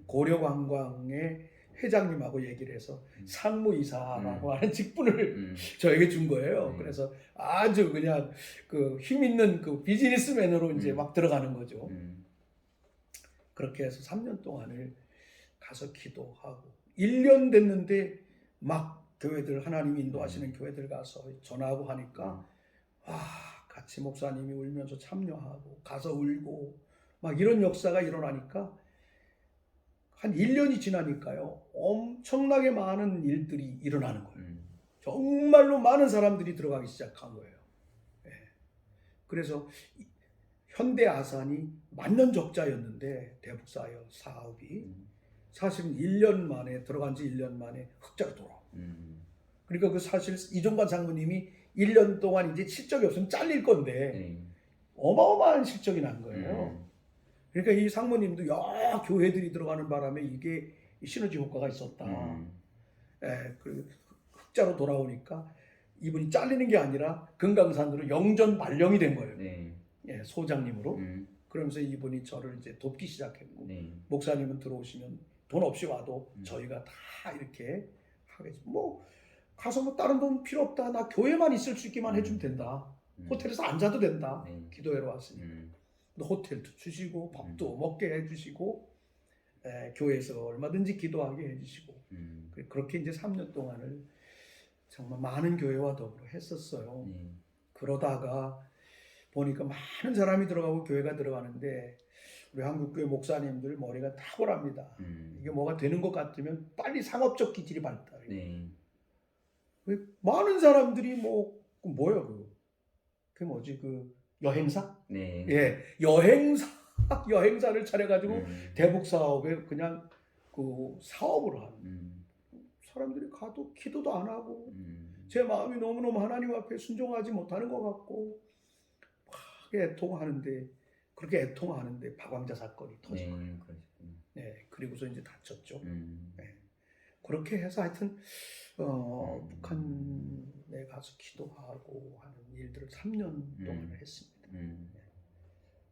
고려관광의 회장님하고 얘기를 해서 상무이사라고 하는 직분을 저에게 준 거예요. 그래서 아주 그냥 그 힘 있는 그 비즈니스맨으로 이제 막 들어가는 거죠. 그렇게 해서 3년 동안을 가서 기도하고 1년 됐는데 막 교회들 하나님이 인도하시는 교회들 가서 전화하고 하니까 같이 목사님이 울면서 참여하고 가서 울고 막 이런 역사가 일어나니까 한 1년이 지나니까요. 엄청나게 많은 일들이 일어나는 거예요. 정말로 많은 사람들이 들어가기 시작한 거예요. 그래서 현대아산이 만년 적자였는데 대북사역 사업이 사실은 1년 만에 들어간 지 1년 만에 흑자로 돌아오고. 그러니까 그 사실 이종관 상무님이 1년 동안 이제 실적이 없으면 잘릴 건데 어마어마한 실적이 난 거예요. 그러니까 이 상무님도 교회들이 들어가는 바람에 이게 시너지 효과가 있었다. 그 흑자로 돌아오니까 이분이 잘리는 게 아니라 금강산으로 영전 발령이 된 거예요. 소장님으로. 그러면서 이분이 저를 이제 돕기 시작했고 목사님은 들어오시면 돈 없이 와도 저희가 다 이렇게 하겠죠. 가서 다른 돈 필요 없다. 나 교회만 있을 수 있기만 해주면 된다. 호텔에서 앉아도 된다. 기도회로 왔으니까. 호텔도 주시고 밥도 먹게 해주시고 교회에서 얼마든지 기도하게 해주시고 그렇게 이제 3년 동안을 정말 많은 교회와 더불어 했었어요. 그러다가 보니까 많은 사람이 들어가고 교회가 들어가는데 우리 한국교회 목사님들 머리가 탁월합니다. 이게 뭐가 되는 것 같으면 빨리 상업적 기질이 발달해요. 많은 사람들이 뭐야 그게 뭐지 여행사? 여행사를 차려가지고 대북 사업에 그냥 그 사업을 하는 사람들이 가도 기도도 안 하고 제 마음이 너무너무 하나님 앞에 순종하지 못하는 것 같고 막 애통하는데 그렇게 애통하는데 박왕자 사건이 터진 거예요. 그리고서 이제 다쳤죠. 그렇게 해서 하여튼 북한에 가서 기도하고 하는 일들을 3년 동안 했습니다.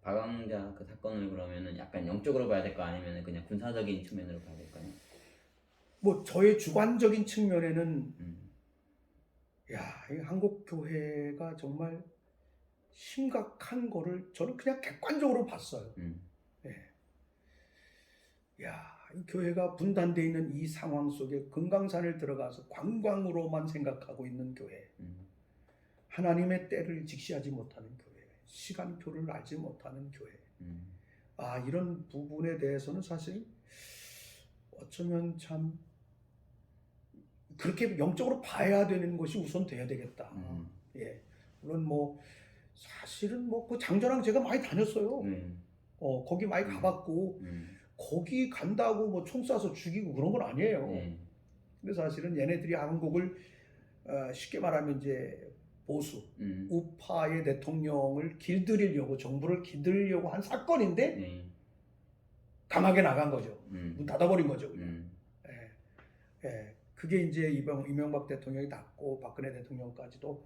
박왕자 그 사건을 그러면은 약간 영적으로 봐야 될까 아니면 그냥 군사적인 측면으로 봐야 될까요? 저의 주관적인 측면에는 이 한국 교회가 정말 심각한 거를 저는 그냥 객관적으로 봤어요. 야, 이 교회가 분단되어 있는 이 상황 속에 금강산을 들어가서 관광으로만 생각하고 있는 교회, 하나님의 때를 직시하지 못하는 교회, 시간표를 알지 못하는 교회. 아, 이런 부분에 대해서는 사실 어쩌면 참 그렇게 영적으로 봐야 되는 것이 우선 돼야 되겠다. 예, 물론 뭐 사실은 뭐 그 장저랑 제가 많이 다녔어요. 거기 많이 가봤고 거기 간다고 뭐 총 쏴서 죽이고 그런 건 아니에요. 근데 사실은 얘네들이 한국을 쉽게 말하면 이제 보수 우파의 대통령을 길들이려고 정부를 길들이려고 한 사건인데 강하게 나간 거죠. 문 닫아버린 거죠. 그냥. 예, 그게 이제 이명박 대통령이 닫고 박근혜 대통령까지도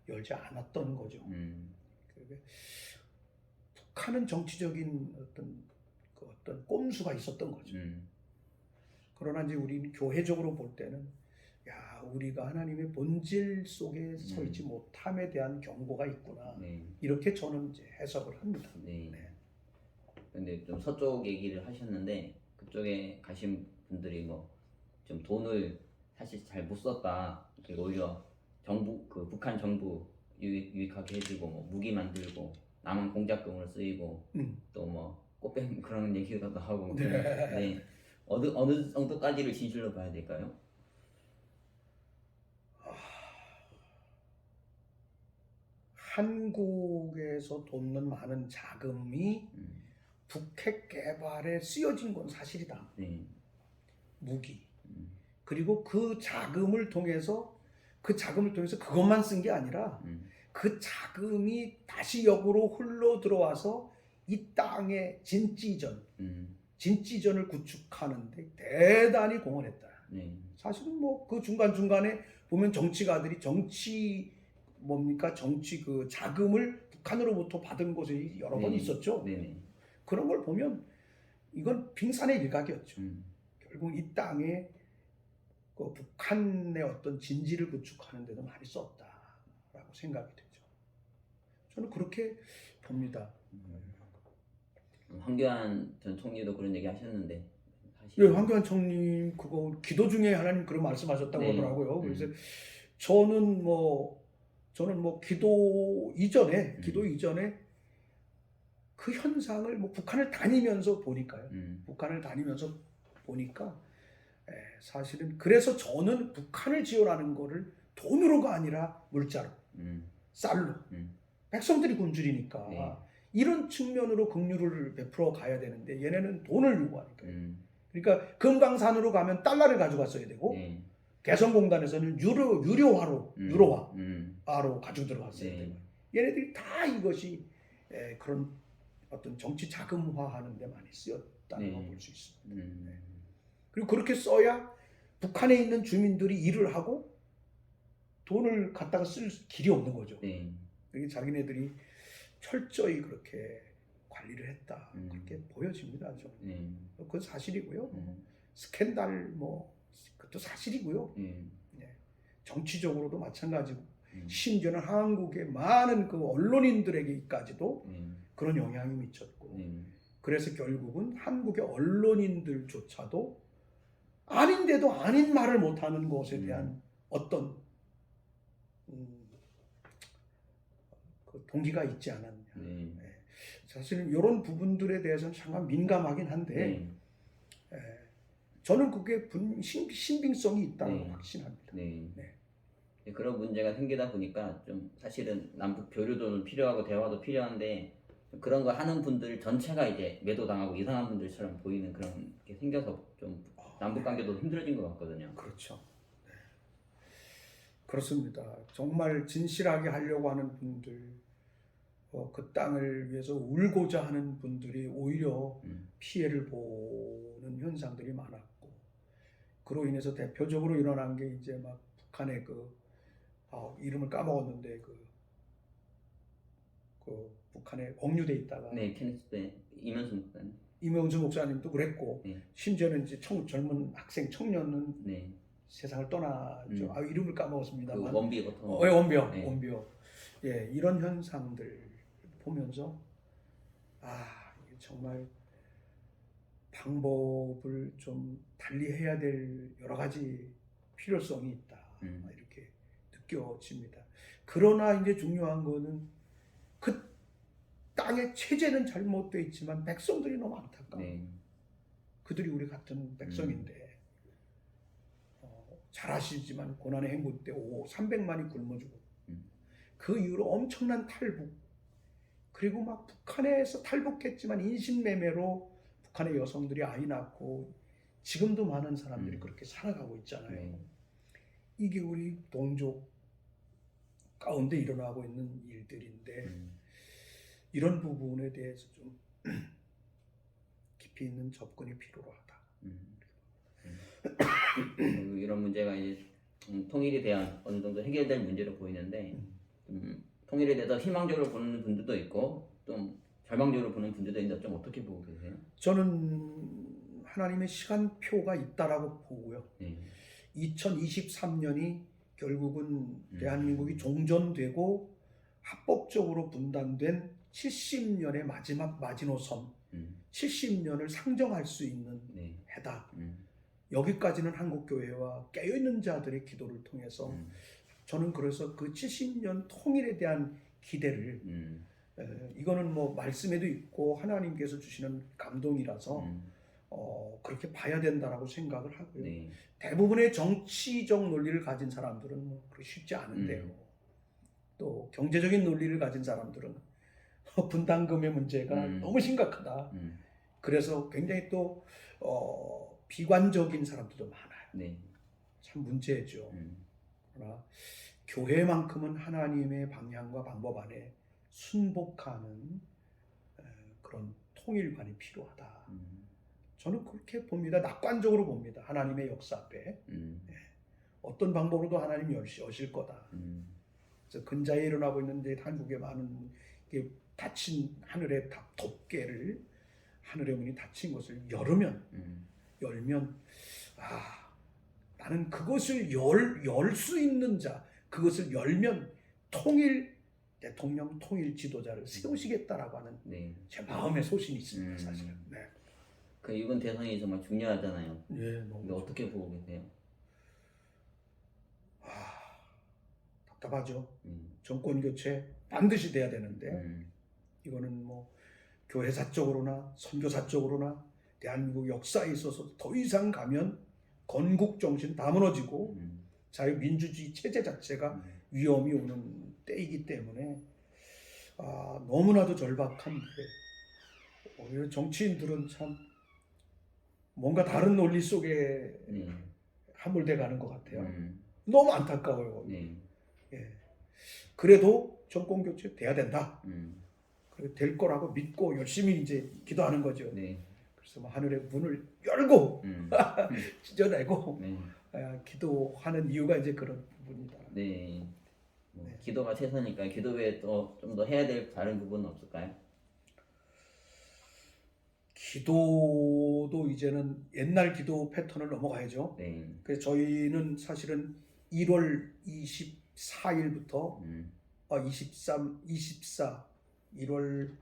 열지 않았던 거죠. 북한은 정치적인 어떤 꼼수가 있었던 거죠. 그러나 이제 우리는 교회적으로 볼 때는 야, 우리가 하나님의 본질 속에 서 있지 못함에 대한 경고가 있구나. 이렇게 저는 이제 해석을 합니다. 근데 좀 서쪽 얘기를 하셨는데 그쪽에 가신 분들이 뭐 좀 돈을 사실 잘 못 썼다. 그리고 오히려 정부 그 북한 정부 유익하게 해주고 뭐 무기 만들고 남은 공작금으로 쓰이고 또 뭐 꽃뱀 그런 얘기가 나오고 네. 어느 정도까지를 진실로 봐야 될까요? 한국에서 돕는 많은 자금이 북핵 개발에 쓰여진 건 사실이다. 무기. 그리고 그 자금을 통해서 그것만 쓴 게 아니라 그 자금이 다시 역으로 흘러 들어와서 이 땅의 진지전을 구축하는데 대단히 공헌했다. 사실은 뭐 그 중간중간에 보면 정치가들이 정치 그 자금을 북한으로부터 받은 곳이 여러 번 있었죠. 그런 걸 보면 이건 빙산의 일각이었죠. 결국 이 땅에 그 북한의 어떤 진지를 구축하는 데도 많이 썼다라고 생각이 되죠. 저는 그렇게 봅니다. 황교안 전 총리도 그런 얘기 하셨는데 네, 황교안 총리 그거 기도 중에 하나님 그런 말씀하셨다고 하더라고요. 그래서 저는 뭐 기도 이전에 그 현상을 뭐 북한을 다니면서 보니까요. 사실은 그래서 저는 북한을 지원하는 거를 돈으로가 아니라 물자로, 쌀로. 백성들이 굶주리니까 이런 측면으로 긍휼을 베풀어 가야 되는데 얘네는 돈을 요구하니까. 그러니까 금강산으로 가면 달러를 가져갔어야 되고 개성공단에서는 유로화로 가지고 들어갔어야 되고 얘네들이 다 이것이 그런 어떤 정치 자금화하는 데 많이 쓰였다는 걸 볼 수 있습니다. 그리고 그렇게 써야 북한에 있는 주민들이 일을 하고 돈을 갖다가 쓸 길이 없는 거죠. 그게 자기네들이 철저히 그렇게 관리를 했다. 그렇게 보여집니다. 저는. 그건 사실이고요. 스캔들 뭐 그것도 사실이고요. 정치적으로도 마찬가지고 심지어는 한국의 많은 그 언론인들에게까지도 그런 영향이 미쳤고 그래서 결국은 한국의 언론인들조차도 아닌데도 아닌 말을 못하는 것에 대한 어떤 그 동기가 있지 않았냐. 사실은 이런 부분들에 대해서는 잠깐 민감하긴 한데 저는 그게 신빙성이 있다고 확신합니다. 그런 문제가 생기다 보니까 좀 사실은 남북 교류도 필요하고 대화도 필요한데 그런 거 하는 분들 전체가 이제 매도당하고 이상한 분들처럼 보이는 그런 게 생겨서 좀 남북 관계도 힘들어진 것 같거든요. 그렇죠. 그렇습니다. 정말 진실하게 하려고 하는 분들, 그 땅을 위해서 울고자 하는 분들이 오히려 피해를 보는 현상들이 많았고, 그로 인해서 대표적으로 일어난 게 이제 막 북한의 이름을 까먹었는데 그 북한에 억류돼 있다가 케네스 이명수 목사님도 그랬고 심지어는 이제 젊은 학생 청년은 세상을 떠나죠. 이름을 까먹었습니다만. 그 원비부터. 원비요. 예, 이런 현상들 보면서 이게 정말 방법을 좀 달리해야 될 여러 가지 필요성이 있다 이렇게 느껴집니다. 그러나 이제 중요한 거는 그 땅의 체제는 잘못되어 있지만 백성들이 너무 안타까워. 네. 그들이 우리 같은 백성인데 잘 아시지만 고난의 행군 때 300만이 굶어 죽었고 그 이후로 엄청난 탈북 그리고 막 북한에서 탈북했지만 인신매매로 북한의 여성들이 아이 낳고 지금도 많은 사람들이 그렇게 살아가고 있잖아요. 이게 우리 동족 가운데 일어나고 있는 일들인데 이런 부분에 대해서 좀 깊이 있는 접근이 필요하다. 이런 문제가 이제 통일에 대한 어느 정도 해결될 문제로 보이는데 통일에 대해서 희망적으로 보는 분들도 있고 좀 절망적으로 보는 분들도 있는데 좀 어떻게 보고 계세요? 저는 하나님의 시간표가 있다라고 보고요. 2023년이 결국은 대한민국이 종전되고 합법적으로 분단된 70년의 마지막 마지노선 70년을 상정할 수 있는 해다. 여기까지는 한국교회와 깨어있는 자들의 기도를 통해서 저는 그래서 그 70년 통일에 대한 기대를 이거는 뭐 말씀에도 있고 하나님께서 주시는 감동이라서 그렇게 봐야 된다라고 생각을 하고요. 대부분의 정치적 논리를 가진 사람들은 뭐 그렇게 쉽지 않은데요. 또 경제적인 논리를 가진 사람들은 분담금의 문제가 너무 심각하다. 그래서 굉장히 또 비관적인 사람들도 많아요. 참 문제죠. 그러나 교회만큼은 하나님의 방향과 방법 안에 순복하는 그런 통일관이 필요하다. 저는 그렇게 봅니다. 낙관적으로 봅니다. 하나님의 역사 앞에 어떤 방법으로도 하나님이 여실 거다. 그래서 근자에 일어나고 있는 이제 한국의 많은 닫힌 하늘의 덮개를 하늘의 문이 닫힌 것을 열면 나는 그것을 열 수 있는 자, 그것을 열면 통일 대통령, 통일 지도자를 세우시겠다라고 하는 제 마음의 소신이 있습니다. 사실은. 그 이번 대선이 정말 중요하잖아요. 너무 어떻게 보고 계세요? 답답하죠. 정권 교체 반드시 돼야 되는데 이거는 뭐 교회사적으로나 선교사적으로나 대한민국 역사에 있어서 더 이상 가면 건국 정신 다 무너지고 자유민주주의 체제 자체가 위험이 오는 때이기 때문에 너무나도 절박한데 오히려 정치인들은 참 뭔가 다른 논리 속에 함몰돼 가는 것 같아요. 너무 안타까워요. 그래도 정권 교체 돼야 된다. 될 거라고 믿고 열심히 이제 기도하는 거죠. 그래서 하늘의 문을 열고 찢어내고 기도하는 이유가 이제 그런 부분이다. 기도가 최선이니까 기도 외에 또 좀 더 해야 될 다른 부분은 없을까요? 기도도 이제는 옛날 기도 패턴을 넘어가야죠. 그래서 저희는 사실은 1월 24일부터 23, 24, 1월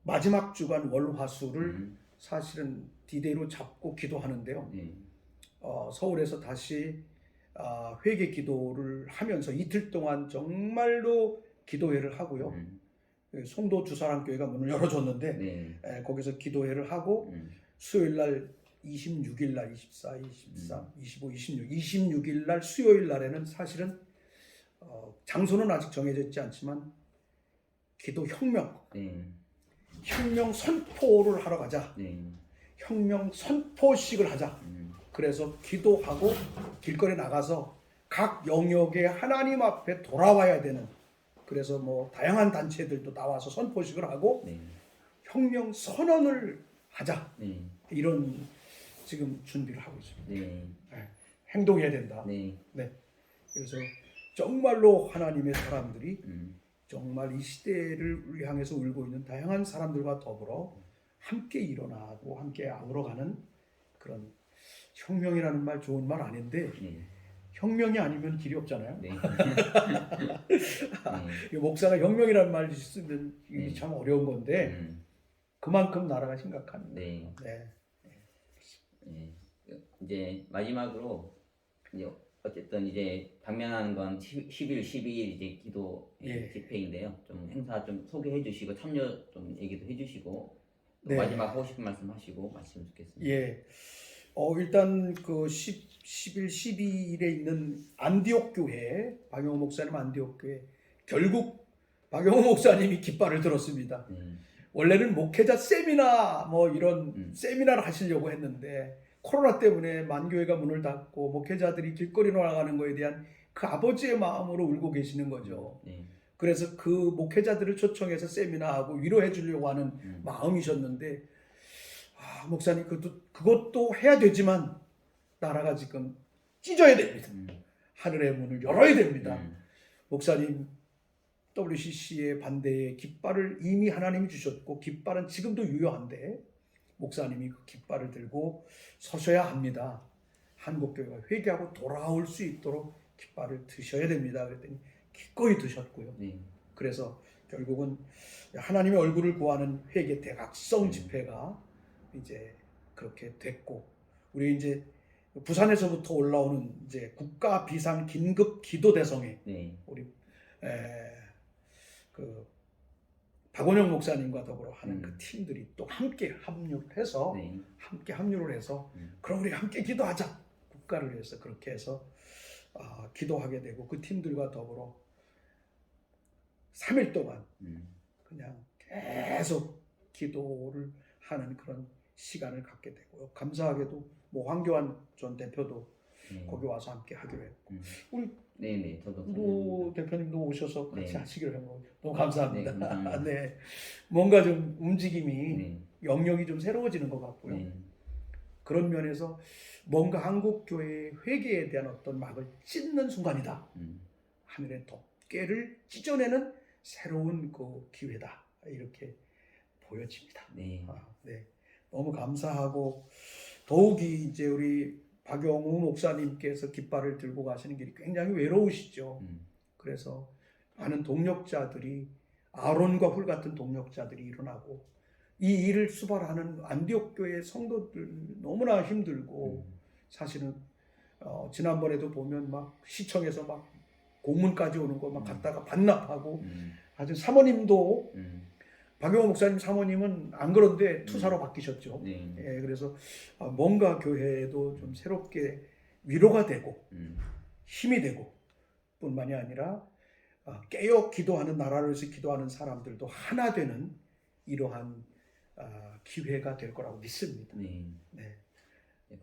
마지막 주간 월화수를 사실은 디데이로 잡고 기도하는데요. 서울에서 다시 회개 기도를 하면서 이틀 동안 정말로 기도회를 하고요. 송도 주사랑교회가 문을 열어줬는데 거기서 기도회를 하고 수요일날 26일날 24, 23, 25, 26, 26일날 수요일날에는 사실은 장소는 아직 정해져 있지 않지만 기도 혁명 선포를 하러 가자. 혁명 선포식을 하자. 그래서 기도하고 길거리에 나가서 각 영역에 하나님 앞에 돌아와야 되는 그래서 뭐 다양한 단체들도 나와서 선포식을 하고 혁명 선언을 하자. 이런 지금 준비를 하고 있습니다. 행동해야 된다. 그래서 정말로 하나님의 사람들이 정말 이 시대를 향해서 울고 있는 다양한 사람들과 더불어 함께 일어나고 함께 아우러가는 그런 혁명이라는 말 좋은 말 아닌데 혁명이 아니면 길이 없잖아요. 목사가 혁명이라는 말 쓰면 이게 참 어려운 건데 그만큼 나라가 심각합니다. 예. 이제 마지막으로 이제 어쨌든 이제 방면하는 건 10일, 12일 이제 기도 예. 집회인데요. 좀 행사 좀 소개해 주시고 참여 좀 얘기도 해 주시고 또 네. 마지막 하고 싶은 말씀 하시고 마치면 좋겠습니다. 예. 일단 그 10일, 12일에 있는 안디옥 교회, 박영호 목사님 안디옥 교회, 결국 박영호 목사님이 깃발을 들었습니다. 원래는 목회자 세미나 뭐 이런 세미나를 하시려고 했는데 코로나 때문에 만교회가 문을 닫고 목회자들이 길거리로 나가는 거에 대한 그 아버지의 마음으로 울고 계시는 거죠. 그래서 그 목회자들을 초청해서 세미나하고 위로해 주려고 하는 마음이셨는데 목사님 그것도 해야 되지만 나라가 지금 찢어야 됩니다. 하늘의 문을 열어야 됩니다. 목사님 WCC의 반대에 깃발을 이미 하나님이 주셨고 깃발은 지금도 유효한데 목사님이 그 깃발을 들고 서셔야 합니다. 한국교회가 회개하고 돌아올 수 있도록 깃발을 드셔야 됩니다. 그랬더니 기꺼이 드셨고요. 그래서 결국은 하나님의 얼굴을 구하는 회개 대각성 집회가 이제 그렇게 됐고 우리 이제 부산에서부터 올라오는 이제 국가 비상 긴급 기도 대성회 우리 그 박원영 목사님과 더불어 하는 그 팀들이 또 함께 합류를 해서 그럼 우리 함께 기도하자 국가를 위해서 그렇게 해서 기도하게 되고 그 팀들과 더불어 3일 동안 그냥 계속 기도를 하는 그런 시간을 갖게 되고요. 감사하게도 뭐 황교안 전 대표도 거기 와서 함께 하기로 했고 우리 저도 대표님도 오셔서 같이 하시기로 했고 너무 감사합니다. 네, 감사합니다. 네, 뭔가 좀 움직임이 영역이 좀 새로워지는 것 같고요. 그런 면에서 뭔가 한국 교회의 회개에 대한 어떤 막을 찢는 순간이다. 하늘의 덮개를 찢어내는 새로운 그 기회다. 이렇게 보여집니다. 네, 너무 감사하고 더욱이 이제 우리 박영우 목사님께서 깃발을 들고 가시는 길이 굉장히 외로우시죠. 그래서 많은 동력자들이 아론과 훌 같은 동력자들이 일어나고 이 일을 수발하는 안디옥 교회 성도들 너무나 힘들고 사실은 지난번에도 보면 막 시청에서 막 공문까지 오는 거 막 갔다가 반납하고 아주 사모님도 박영호 목사님 사모님은 안 그런데 투사로 바뀌셨죠. 예, 그래서 뭔가 교회에도 좀 새롭게 위로가 되고 힘이 되고 뿐만이 아니라 깨어 기도하는 나라를 위해서 기도하는 사람들도 하나 되는 이러한 기회가 될 거라고 믿습니다.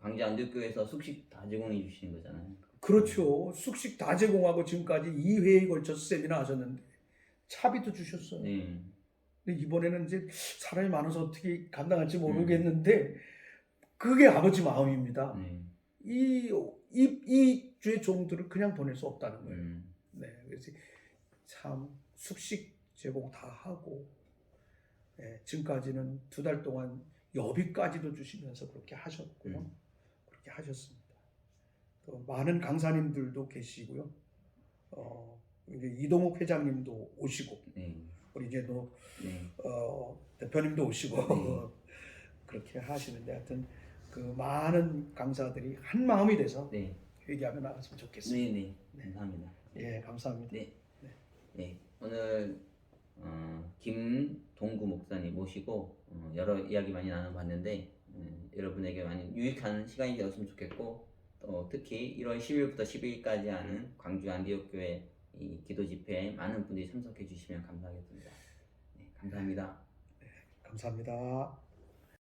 광주 안디옥교회에서 숙식 다 제공해 주시는 거잖아요. 그렇죠. 숙식 다 제공하고 지금까지 2회에 걸쳐서 세미나 하셨는데 차비도 주셨어요. 근데 이번에는 이제 사람이 많아서 어떻게 감당할지 모르겠는데 그게 아버지 마음입니다. 이 주의 종들을 그냥 보낼 수 없다는 거예요. 그래서 참 숙식 제공 다 하고 지금까지는 2달 동안 여비까지도 주시면서 그렇게 하셨고요. 그렇게 하셨습니다. 또 많은 강사님들도 계시고요. 이제 이동욱 회장님도 오시고 우리 이제 대표님도 오시고 그렇게 하시는데 하여튼 그 많은 강사들이 한 마음이 돼서 회개하며 나갔으면 좋겠습니다. 감사합니다. 예, 감사합니다. 오늘 김동구 목사님 모시고 여러 이야기 많이 나눠봤는데 여러분에게 많이 유익한 시간이 되었으면 좋겠고 또 특히 1월 10일부터 12일까지 하는 광주 안디옥 교회 이 기도 집회에 많은 분들이 참석해 주시면 감사하겠습니다. 감사합니다. 감사합니다.